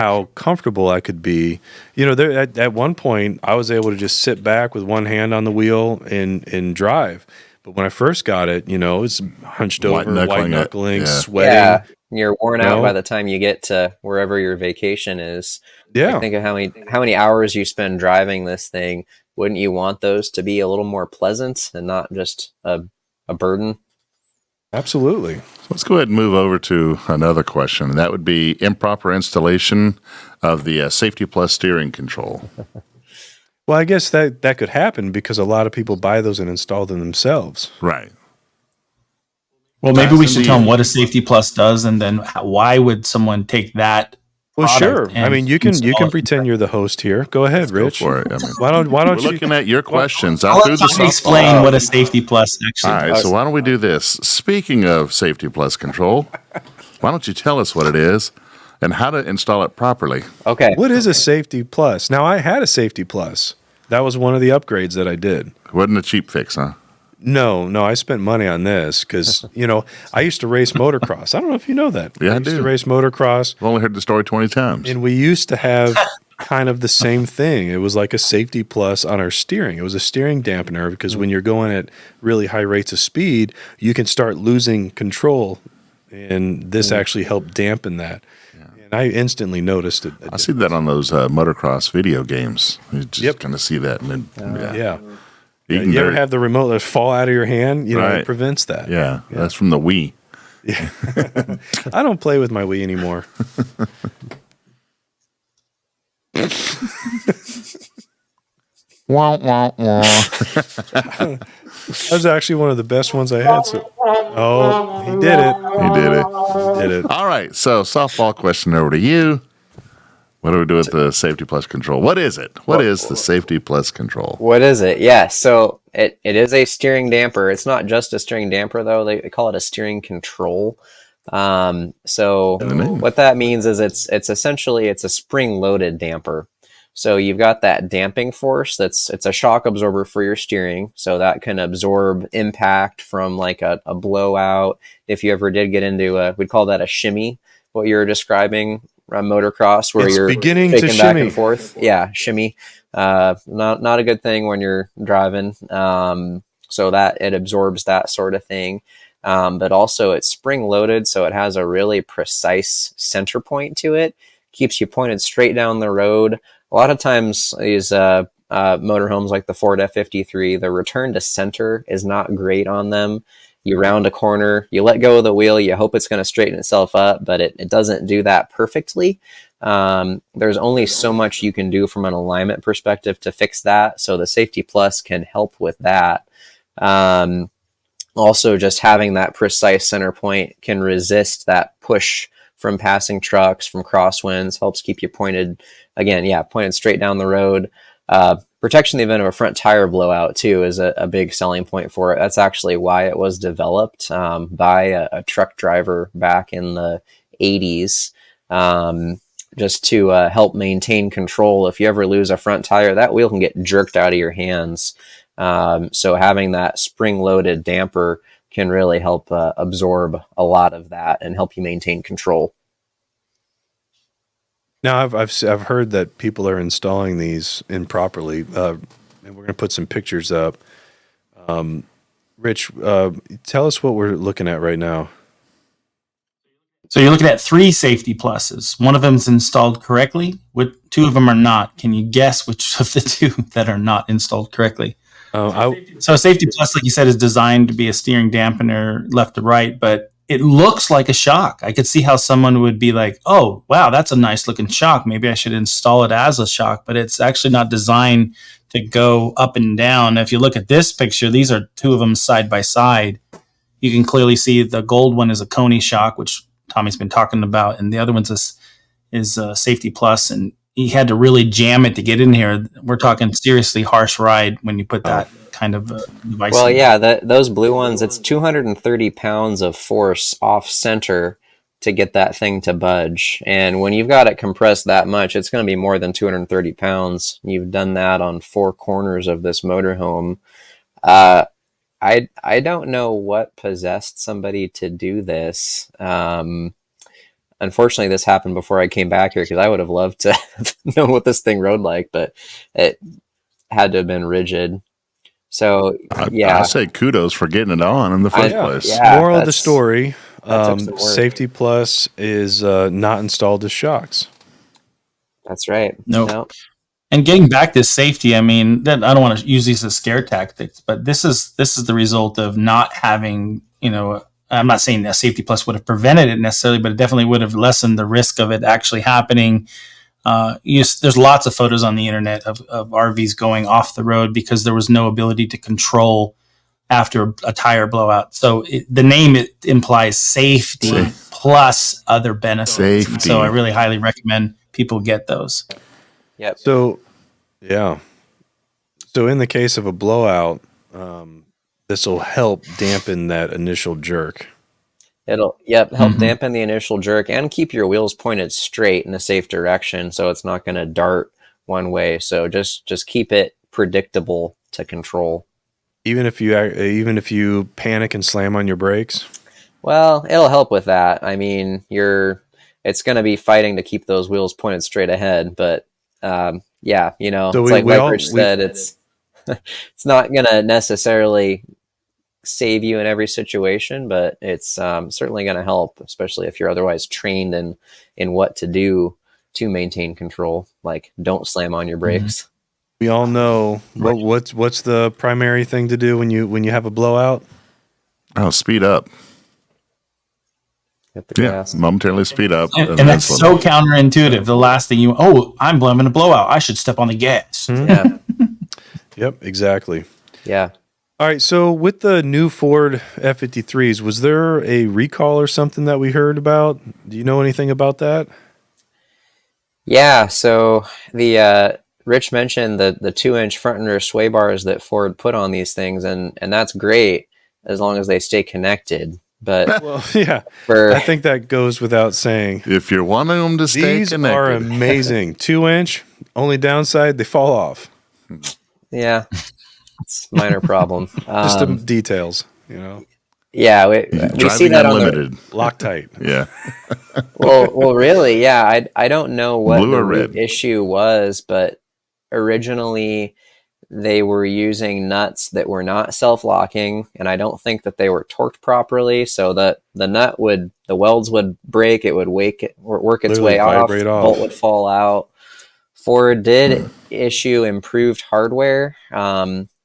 Speaker 1: how comfortable I could be. You know, there at one point I was able to just sit back with one hand on the wheel and drive. But when I first got it, you know, it's hunched over, white knuckling, sweating.
Speaker 5: Yeah, you're worn out by the time you get to wherever your vacation is.
Speaker 1: Yeah.
Speaker 5: Like, think of how many hours you spend driving this thing. Wouldn't you want those to be a little more pleasant and not just a burden?
Speaker 1: Absolutely.
Speaker 3: Let's go ahead and move over to another question. And that would be improper installation of the Safety Plus steering control.
Speaker 1: Well, I guess that could happen because a lot of people buy those and install them themselves.
Speaker 3: Right.
Speaker 6: Well, maybe we should tell them what a Safety Plus does, and then why would someone take that?
Speaker 1: Well, sure. I mean, you can pretend you're the host here. Go ahead, Rich.
Speaker 3: Go for it. I mean,
Speaker 1: why don't
Speaker 3: we're
Speaker 1: you
Speaker 3: looking at your questions?
Speaker 6: I'll let Tommy explain what a Safety Plus actually
Speaker 3: does. All right, so why don't we do this? Speaking of Safety Plus control, why don't you tell us what it is and how to install it properly?
Speaker 5: Okay.
Speaker 1: What is a Safety Plus? Now, I had a Safety Plus. That was one of the upgrades that I did.
Speaker 3: Wasn't a cheap fix, huh?
Speaker 1: No, I spent money on this because, you know, I used to race motocross. I don't know if you know that.
Speaker 3: Yeah, I
Speaker 1: used
Speaker 3: do.
Speaker 1: to race motocross.
Speaker 3: I've only heard the story 20 times.
Speaker 1: And we used to have kind of the same thing. It was like a Safety Plus on our steering. It was a steering dampener because when you're going at really high rates of speed, you can start losing control. And this actually helped dampen that. And I instantly noticed it.
Speaker 3: I see that on those motocross video games. You just kind of see that. And then,
Speaker 1: Yeah. You ever have the remote that fall out of your hand? You know, it prevents that.
Speaker 3: Yeah, that's from the Wii.
Speaker 1: Yeah. I don't play with my Wii anymore.
Speaker 3: Wah, wah, wah.
Speaker 1: That was actually one of the best ones I had. So, he did it.
Speaker 3: He did it. All right, so softball question over to you. What do we do with the Safety Plus control? What is it? What is the Safety Plus control?
Speaker 5: What is it? Yeah, so it is a steering damper. It's not just a steering damper, though. They call it a steering control. So what that means is it's essentially a spring-loaded damper. So you've got that damping force. It's a shock absorber for your steering. So that can absorb impact from like a blowout. If you ever did get into we'd call that a shimmy, what you're describing. Motocross where you're
Speaker 1: beginning to
Speaker 5: back
Speaker 1: shimmy.
Speaker 5: and forth. Yeah, shimmy. Not a good thing when you're driving. So that it absorbs that sort of thing. But also it's spring loaded, so it has a really precise center point to it. Keeps you pointed straight down the road. A lot of times these motorhomes like the Ford F-53, the return to center is not great on them. You round a corner, you let go of the wheel, you hope it's going to straighten itself up, but it doesn't do that perfectly. There's only so much you can do from an alignment perspective to fix that, so the Safety Plus can help with that. Also, just having that precise center point can resist that push from passing trucks, from crosswinds, helps keep you pointed straight down the road. Protection in the event of a front tire blowout, too, is a big selling point for it. That's actually why it was developed by a truck driver back in the 80s, just to help maintain control. If you ever lose a front tire, that wheel can get jerked out of your hands. So having that spring-loaded damper can really help absorb a lot of that and help you maintain control.
Speaker 1: Now, I've heard that people are installing these improperly, and we're going to put some pictures up. Rich, tell us what we're looking at right now.
Speaker 6: So you're looking at 3 Safety Pluses. One of them is installed correctly. 2 of them are not. Can you guess which of the 2 that are not installed correctly? So Safety Plus, like you said, is designed to be a steering dampener left to right, but it looks like a shock. I could see how someone would be like, oh, wow, that's a nice looking shock. Maybe I should install it as a shock, but it's actually not designed to go up and down. If you look at this picture, these are 2 of them side by side. You can clearly see the gold one is a Coney shock, which Tommy's been talking about, and the other one's is Safety Plus, and he had to really jam it to get in here. We're talking seriously harsh ride when you put that kind of device.
Speaker 5: Well, yeah, those blue ones, it's 230 pounds of force off center to get that thing to budge. And when you've got it compressed that much, it's going to be more than 230 pounds. You've done that on 4 corners of this motorhome. I don't know what possessed somebody to do this. unfortunately, this happened before I came back here because I would have loved to know what this thing rode like, but it had to have been rigid. So
Speaker 3: I say kudos for getting it on in the first place.
Speaker 5: Yeah,
Speaker 1: Moral of the story:
Speaker 5: took some work.
Speaker 1: Safety Plus is not installed as shocks.
Speaker 5: That's right.
Speaker 6: Nope. And getting back to safety, I mean, I don't want to use these as scare tactics, but this is the result of not having, I'm not saying that Safety Plus would have prevented it necessarily, but it definitely would have lessened the risk of it actually happening. There's lots of photos on the internet of RVs going off the road because there was no ability to control after a tire blowout. So the name it implies safety plus other benefits.
Speaker 3: Safety.
Speaker 6: And so I really highly recommend people get those.
Speaker 5: Yep.
Speaker 1: So, yeah. So in the case of a blowout, this will help dampen that initial jerk.
Speaker 5: It'll help dampen the initial jerk and keep your wheels pointed straight in a safe direction, so it's not going to dart one way. So just keep it predictable to control. Even if you panic and slam on your brakes. Well, it'll help with that. I mean, it's going to be fighting to keep those wheels pointed straight ahead, but yeah, so it's like Rich said, it's it's not going to necessarily save you in every situation, but it's certainly going to help, especially if you're otherwise trained in what to do to maintain control. Like, don't slam on your brakes. We all know what's the primary thing to do when you have a blowout?
Speaker 3: Oh, speed up.
Speaker 5: Hit the gas.
Speaker 3: Momentarily speed up.
Speaker 6: And that's so counterintuitive. The last thing I'm blaming a blowout. I should step on the gas.
Speaker 5: Yeah.
Speaker 1: Yep, exactly.
Speaker 5: Yeah.
Speaker 1: All right, so with the new Ford F-53s, was there a recall or something that we heard about? Do you know anything about that?
Speaker 5: Yeah, so the Rich mentioned the 2-inch front and rear sway bars that Ford put on these things, and that's great as long as they stay connected. But
Speaker 1: well, yeah, I think that goes without saying.
Speaker 3: If you're wanting them to stay
Speaker 1: these
Speaker 3: connected.
Speaker 1: are amazing. 2-inch, only downside, they fall off.
Speaker 5: Yeah, it's a minor problem.
Speaker 1: Just the details,
Speaker 5: Yeah, we see that
Speaker 3: unlimited.
Speaker 5: On the
Speaker 1: Loctite.
Speaker 3: Yeah.
Speaker 5: well, really, yeah. I don't know what
Speaker 3: Blue
Speaker 5: the
Speaker 3: or red?
Speaker 5: issue was, but originally they were using nuts that were not self-locking, and I don't think that they were torqued properly, so that the welds would break, it would work its way off, the bolt would fall out. Ford did issue improved hardware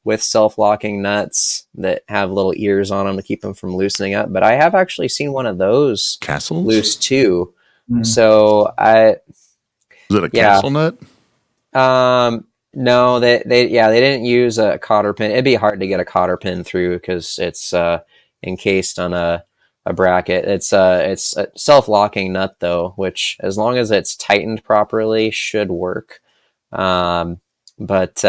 Speaker 5: with self-locking nuts that have little ears on them to keep them from loosening up, but I have actually seen one of those
Speaker 3: Castles
Speaker 5: loose too. So
Speaker 3: is it a castle nut?
Speaker 5: No, they didn't use a cotter pin. It'd be hard to get a cotter pin through because it's encased on a bracket. It's a self-locking nut though, which as long as it's tightened properly should work. But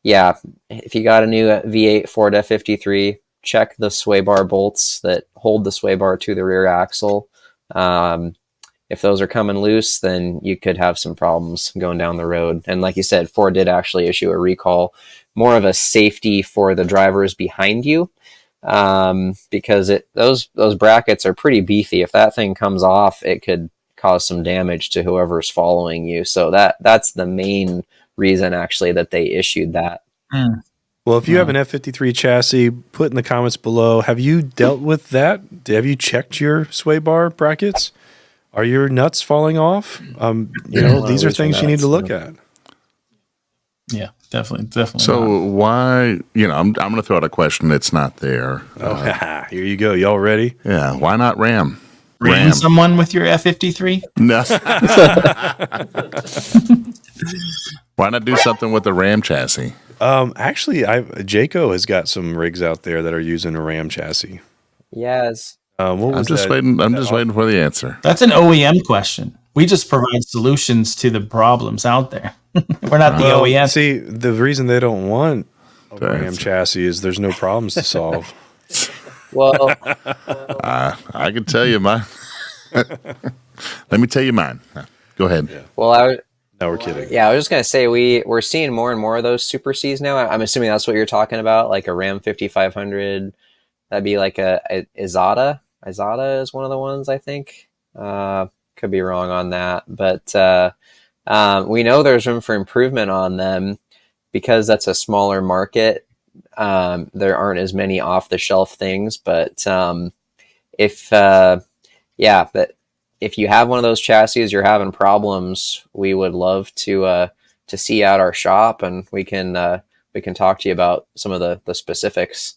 Speaker 5: yeah, if you got a new V8 Ford F-53, check the sway bar bolts that hold the sway bar to the rear axle. If those are coming loose, then you could have some problems going down the road. And like you said, Ford did actually issue a recall, more of a safety for the drivers behind you, because those brackets are pretty beefy. If that thing comes off, it could cause some damage to whoever's following you. So that's the main reason actually that they issued that.
Speaker 1: Well, if you have an F-53 chassis, put in the comments below. Have you dealt with that? Have you checked your sway bar brackets? Are your nuts falling off? These are things you need to look at.
Speaker 6: Yeah, definitely.
Speaker 3: So why, I'm going to throw out a question that's not there.
Speaker 1: Here you go. Y'all ready?
Speaker 3: Yeah. Why not Ram?
Speaker 6: Ram someone with your F-53?
Speaker 3: No. Why not do something with the Ram chassis?
Speaker 1: Actually, Jayco has got some rigs out there that are using a Ram chassis.
Speaker 5: Yes.
Speaker 3: I'm just waiting for the answer.
Speaker 6: That's an OEM question. We just provide solutions to the problems out there. We're not the OEM.
Speaker 1: See, the reason they don't want a Ram chassis is there's no problems to solve.
Speaker 5: Well,
Speaker 3: I can tell you mine. Let me tell you mine. Go ahead. Yeah.
Speaker 5: Well,
Speaker 1: no, we're kidding.
Speaker 5: Yeah, I was just going to say we're seeing more and more of those Super Cs now. I'm assuming that's what you're talking about, like a Ram 5500. That'd be like a Izada. Izada is one of the ones, I think. Could could be wrong on that, but we know there's room for improvement on them because that's a smaller market. There aren't as many off-the-shelf things, but but if you have one of those chassis, you're having problems, we would love to see out our shop, and we can talk to you about some of the specifics.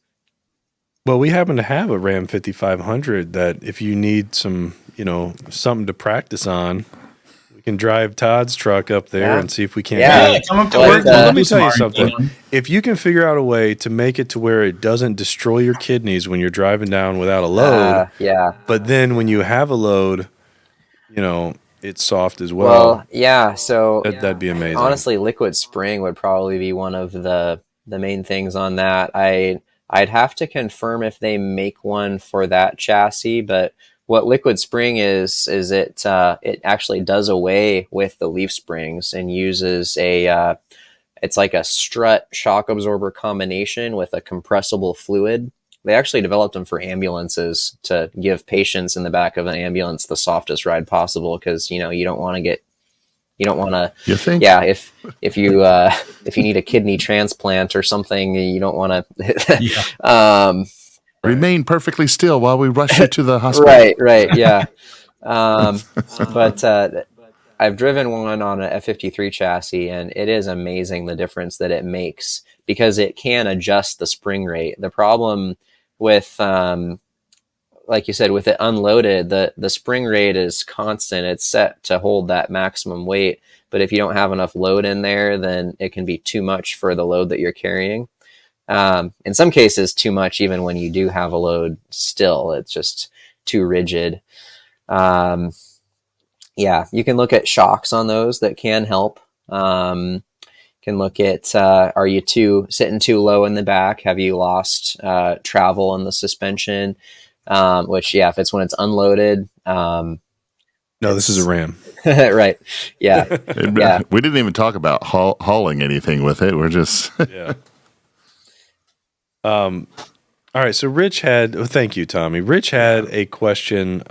Speaker 1: Well, we happen to have a Ram 5500 that if you need some, something to practice on, we can drive Todd's truck up there and see if we can't.
Speaker 6: Yeah, come up to work.
Speaker 1: Let me tell you something. If you can figure out a way to make it to where it doesn't destroy your kidneys when you're driving down without a load, but then when you have a load, it's soft as well.
Speaker 5: So
Speaker 1: that'd be amazing.
Speaker 5: Honestly, liquid spring would probably be one of the main things on that. I'd have to confirm if they make one for that chassis, but what liquid spring is it actually does away with the leaf springs and uses it's like a strut shock absorber combination with a compressible fluid. They actually developed them for ambulances to give patients in the back of an ambulance the softest ride possible, because you don't want to.
Speaker 3: You think?
Speaker 5: Yeah, if you need a kidney transplant or something, you don't want to.
Speaker 3: Remain perfectly still while we rush you to the hospital.
Speaker 5: Right, yeah. But I've driven one on an F53 chassis, and it is amazing the difference that it makes, because it can adjust the spring rate. The problem with, like you said, with it unloaded, the spring rate is constant. It's set to hold that maximum weight. But if you don't have enough load in there, then it can be too much for the load that you're carrying. In some cases, too much even when you do have a load still. It's just too rigid. You can look at shocks on those that can help. Can look at, are you sitting too low in the back? Have you lost travel in the suspension? Which, if it's when it's unloaded. No,
Speaker 1: this is a Ram.
Speaker 5: Right. Yeah.
Speaker 3: We didn't even talk about hauling anything with it. We're just.
Speaker 1: All right. So Rich thank you, Tommy. Rich had a question.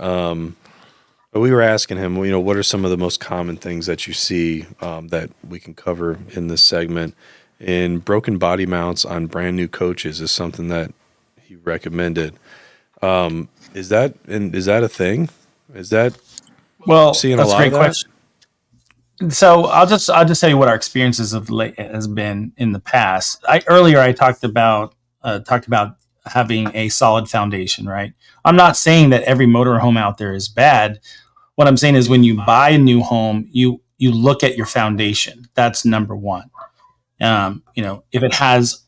Speaker 1: We were asking him, what are some of the most common things that you see that we can cover in this segment? And broken body mounts on brand new coaches is something that he recommended. Is that a thing? Is that seeing
Speaker 6: that's
Speaker 1: a lot
Speaker 6: a great
Speaker 1: of that?
Speaker 6: question. So I'll just tell you what our experiences of late has been in the past. Earlier I talked about having a solid foundation, right? I'm not saying that every motorhome out there is bad. What I'm saying is when you buy a new home, you look at your foundation. That's number one. If it has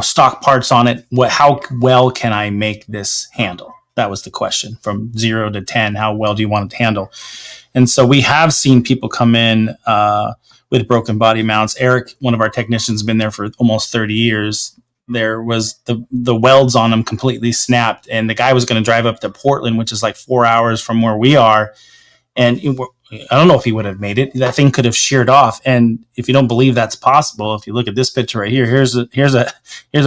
Speaker 6: stock parts on it, how well can I make this handle? That was the question. From 0 to 10, how well do you want it to handle? And so we have seen people come in with broken body mounts. Eric, one of our technicians, has been there for almost 30 years. There was the welds on them completely snapped, and the guy was going to drive up to Portland, which is like 4 hours from where we are. And I don't know if he would have made it. That thing could have sheared off. And if you don't believe that's possible, if you look at this picture right here, here's a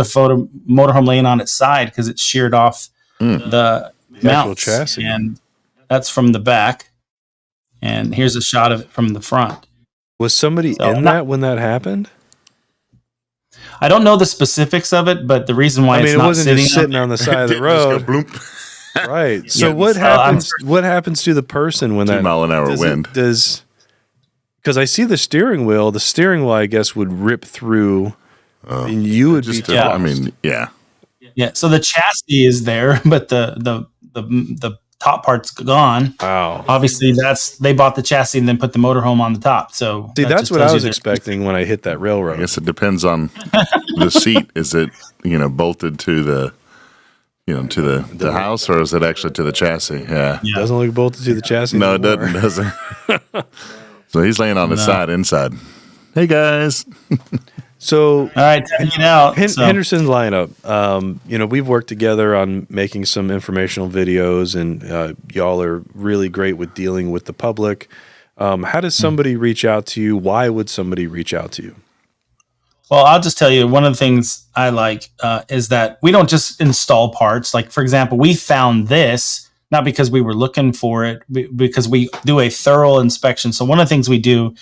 Speaker 6: photo motorhome laying on its side because it sheared off the mounts,
Speaker 1: chassis.
Speaker 6: And that's from the back. And here's a shot of it from the front.
Speaker 1: Was somebody in that when that happened?
Speaker 6: I don't know the specifics of it, but the reason why
Speaker 1: it wasn't just sitting on the side of the road. Right. So what happens? What happens to the person when
Speaker 3: 2 mile an hour wind?
Speaker 1: Because I see the steering wheel. The steering wheel, I guess, would rip through, and you would be.
Speaker 3: Yeah.
Speaker 6: So the chassis is there, but the top part's gone.
Speaker 1: Wow.
Speaker 6: Obviously, they bought the chassis and then put the motorhome on the top. So
Speaker 1: that's what I was expecting when I hit that railroad.
Speaker 3: I guess it depends on the seat. Is it bolted to the the house, or is it actually to the chassis? Yeah.
Speaker 1: It doesn't look bolted to the chassis.
Speaker 3: No, it doesn't. So he's laying on his side inside. Hey guys.
Speaker 1: So
Speaker 6: all right, hanging out.
Speaker 1: Henderson's lineup. We've worked together on making some informational videos, and y'all are really great with dealing with the public. How does somebody reach out to you? Why would somebody reach out to you?
Speaker 6: Well, I'll just tell you, one of the things I like is that we don't just install parts. Like, for example, we found this not because we were looking for it, because we do a thorough inspection. So one of the things we do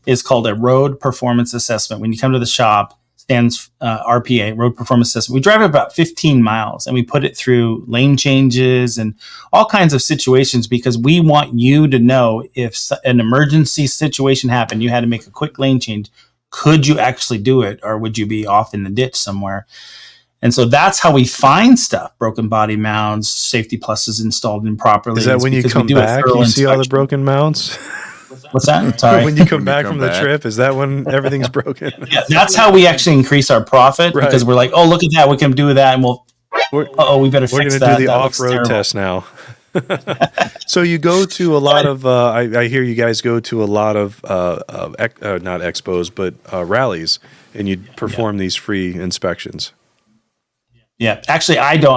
Speaker 6: is called a road performance assessment. When you come to the shop, stands RPA, road performance assessment. We drive it about 15 miles and we put it through lane changes and all kinds of situations because we want you to know if an emergency situation happened, you had to make a quick lane change. Could you actually do it, or would you be off in the ditch somewhere? And so that's how we find stuff: broken body mounts, safety pluses installed improperly.
Speaker 1: Is that when you come back, you see all the broken mounts?
Speaker 6: What's that? Sorry.
Speaker 1: When you come back from the trip, is that when everything's broken?
Speaker 6: Yeah, that's how we actually increase our profit, because we're like, oh, look at that, we can do that, and we better fix that.
Speaker 1: We're going to do the off-road test now. So you go to a lot of, I hear you guys go to a lot of, not expos, but rallies, and you perform these free inspections.
Speaker 6: Yeah, actually, I don't.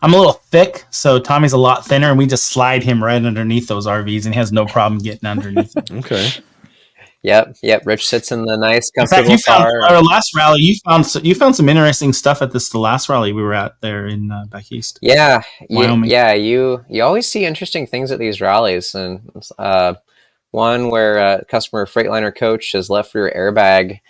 Speaker 6: I'm a little thick, so Tommy's a lot thinner, and we just slide him right underneath those RVs, and he has no problem getting underneath them.
Speaker 1: Okay.
Speaker 5: Yep. Rich sits in the nice,
Speaker 6: In fact,
Speaker 5: comfortable car.
Speaker 6: our last rally, you found some interesting stuff at the last rally we were at there in back east.
Speaker 5: Yeah,
Speaker 6: Wyoming.
Speaker 5: You always see interesting things at these rallies, and one where a customer Freightliner coach has left rear airbag.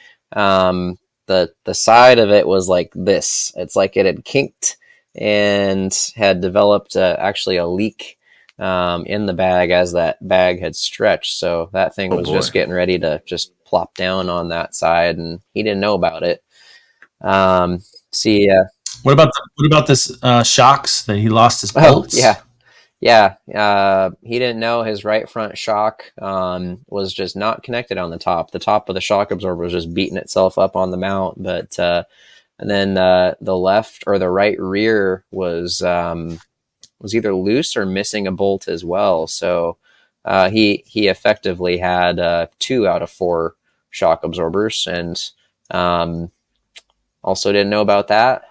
Speaker 5: The side of it was like this. It's like it had kinked and had developed actually a leak in the bag as that bag had stretched. So that thing was just getting ready to just plop down on that side, and he didn't know about it.
Speaker 6: What about this shocks that he lost his bolts?
Speaker 5: He didn't know his right front shock was just not connected on the top. The top of the shock absorber was just beating itself up on the mount, but and then the left or the right rear was either loose or missing a bolt as well. So he effectively had 2 out of 4 shock absorbers, and also didn't know about that.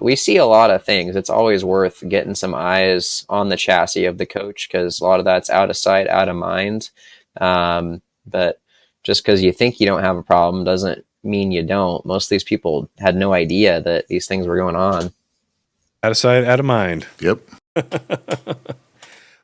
Speaker 5: We see a lot of things. It's always worth getting some eyes on the chassis of the coach, because a lot of that's out of sight, out of mind. But just because you think you don't have a problem doesn't mean you don't. Most of these people had no idea that these things were going on.
Speaker 1: Out of sight, out of mind.
Speaker 3: Yep.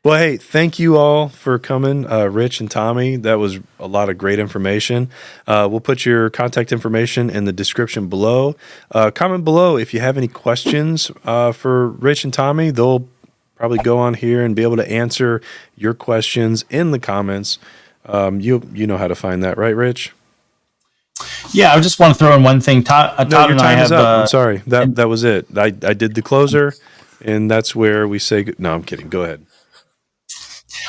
Speaker 1: Well, hey, thank you all for coming, Rich and Tommy. That was a lot of great information. We'll put your contact information in the description below. Comment below if you have any questions for Rich and Tommy. They'll probably go on here and be able to answer your questions in the comments. You know how to find that, right, Rich?
Speaker 6: Yeah, I just want to throw in one thing. Todd
Speaker 1: No, your
Speaker 6: and I
Speaker 1: time is
Speaker 6: have.
Speaker 1: up. I'm sorry. That was it. I did the closer, and that's where we say. No, I'm kidding. Go ahead.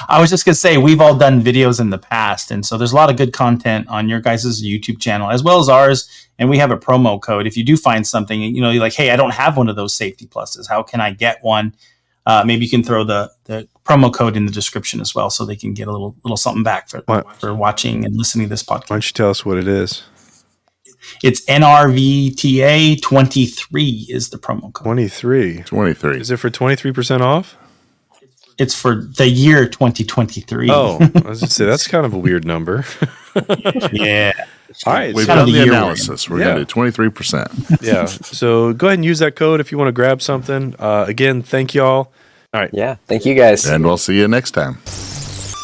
Speaker 6: I was just going to say, we've all done videos in the past, and so there's a lot of good content on your guys' YouTube channel as well as ours, and we have a promo code. If you do find something, you're like, hey, I don't have one of those safety pluses. How can I get one? Maybe you can throw the promo code in the description as well, so they can get a little something back for watching and listening to this podcast.
Speaker 1: Why don't you tell us what it is?
Speaker 6: It's NRVTA 23 is the promo code.
Speaker 1: 23. Is it for 23% off?
Speaker 6: It's for the year 2023.
Speaker 1: Oh, I was going to say, that's kind of a weird number.
Speaker 6: Yeah.
Speaker 1: All right.
Speaker 3: We've done the analysis. We're going to do 23%.
Speaker 1: Yeah. So go ahead and use that code if you want to grab something. Again, thank y'all. All right.
Speaker 5: Yeah. Thank you guys.
Speaker 3: And we'll see you next time.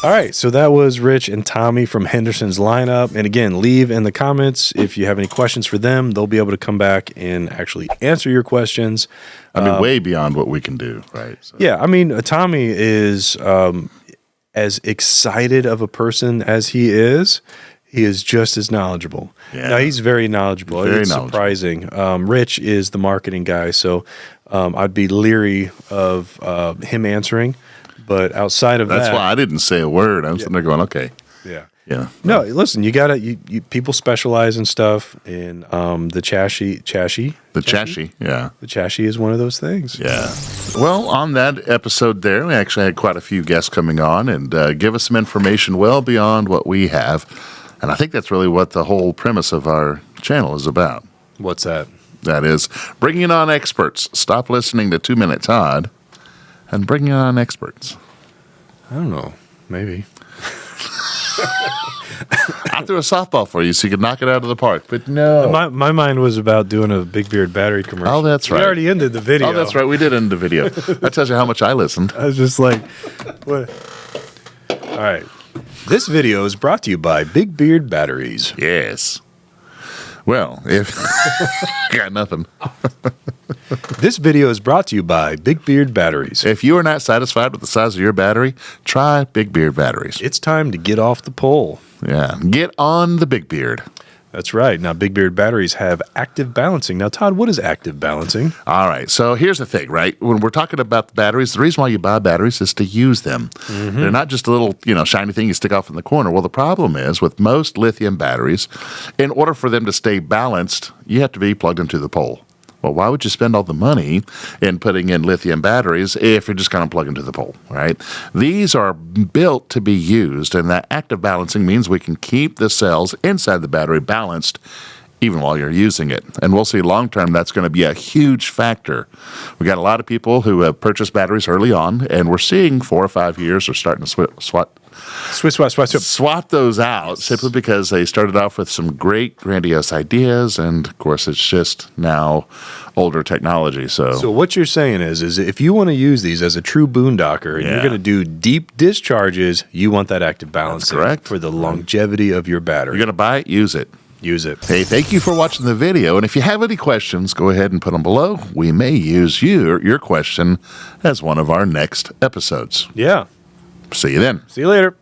Speaker 1: All right, so that was Rich and Tommy from Henderson's lineup. And again, leave in the comments if you have any questions for them. They'll be able to come back and actually answer your questions.
Speaker 3: I mean, way beyond what we can do, right? So.
Speaker 1: Yeah, I mean, Tommy is as excited of a person as he is just as knowledgeable.
Speaker 3: Yeah.
Speaker 1: Now, he's very knowledgeable.
Speaker 3: Very
Speaker 1: it's
Speaker 3: knowledgeable.
Speaker 1: surprising. Rich is the marketing guy, so I'd be leery of him answering. But outside of
Speaker 3: That's why I didn't say a word. I'm sitting there going, okay.
Speaker 1: Yeah.
Speaker 3: Yeah.
Speaker 1: No, listen, you gotta. You people specialize in stuff, and the chassis.
Speaker 3: The chassis, yeah.
Speaker 1: The chassis is one of those things.
Speaker 3: Yeah. Well, on that episode there, we actually had quite a few guests coming on and give us some information well beyond what we have. And I think that's really what the whole premise of our channel is about.
Speaker 1: What's that?
Speaker 3: That is bringing on experts. Stop listening to 2 Minute Todd and bringing on experts.
Speaker 1: I don't know. Maybe.
Speaker 3: I threw a softball for you so you could knock it out of the park, but no.
Speaker 1: My mind was about doing a Big Beard battery commercial.
Speaker 3: Oh, that's right.
Speaker 1: We already ended the video.
Speaker 3: Oh, that's right. We did end the video. That tells you how much I listened.
Speaker 1: I was just like, what? All right. This video is brought to you by Big Beard Batteries.
Speaker 3: Yes. Well, if got nothing.
Speaker 1: This video is brought to you by Big Beard Batteries.
Speaker 3: If you are not satisfied with the size of your battery, try Big Beard batteries.
Speaker 1: It's time to get off the pole.
Speaker 3: Yeah. Get on the Big Beard.
Speaker 1: That's right. Now, Big Beard batteries have active balancing. Now, Todd, what is active balancing?
Speaker 3: All right. So here's the thing, right? When we're talking about the batteries, the reason why you buy batteries is to use them. They're not just a little, shiny thing you stick off in the corner. Well, the problem is with most lithium batteries, in order for them to stay balanced, you have to be plugged into the pole. Well, why would you spend all the money in putting in lithium batteries if you're just going to plug into the pole, right? These are built to be used, and that active balancing means we can keep the cells inside the battery balanced even while you're using it. And we'll see long-term that's going to be a huge factor. We got a lot of people who have purchased batteries early on, and we're seeing 4 or 5 years are starting to swap those out simply because they started off with some great grandiose ideas, and of course it's just now older technology. So
Speaker 1: what you're saying is if you want to use these as a true boondocker and you're going to do deep discharges, you want that active balancing.
Speaker 3: That's correct.
Speaker 1: For the longevity of your battery.
Speaker 3: You're going to buy it, use it.
Speaker 1: Use it.
Speaker 3: Hey, thank you for watching the video. And if you have any questions, go ahead and put them below. We may use your question as one of our next episodes.
Speaker 1: Yeah.
Speaker 3: See you then.
Speaker 1: See you later.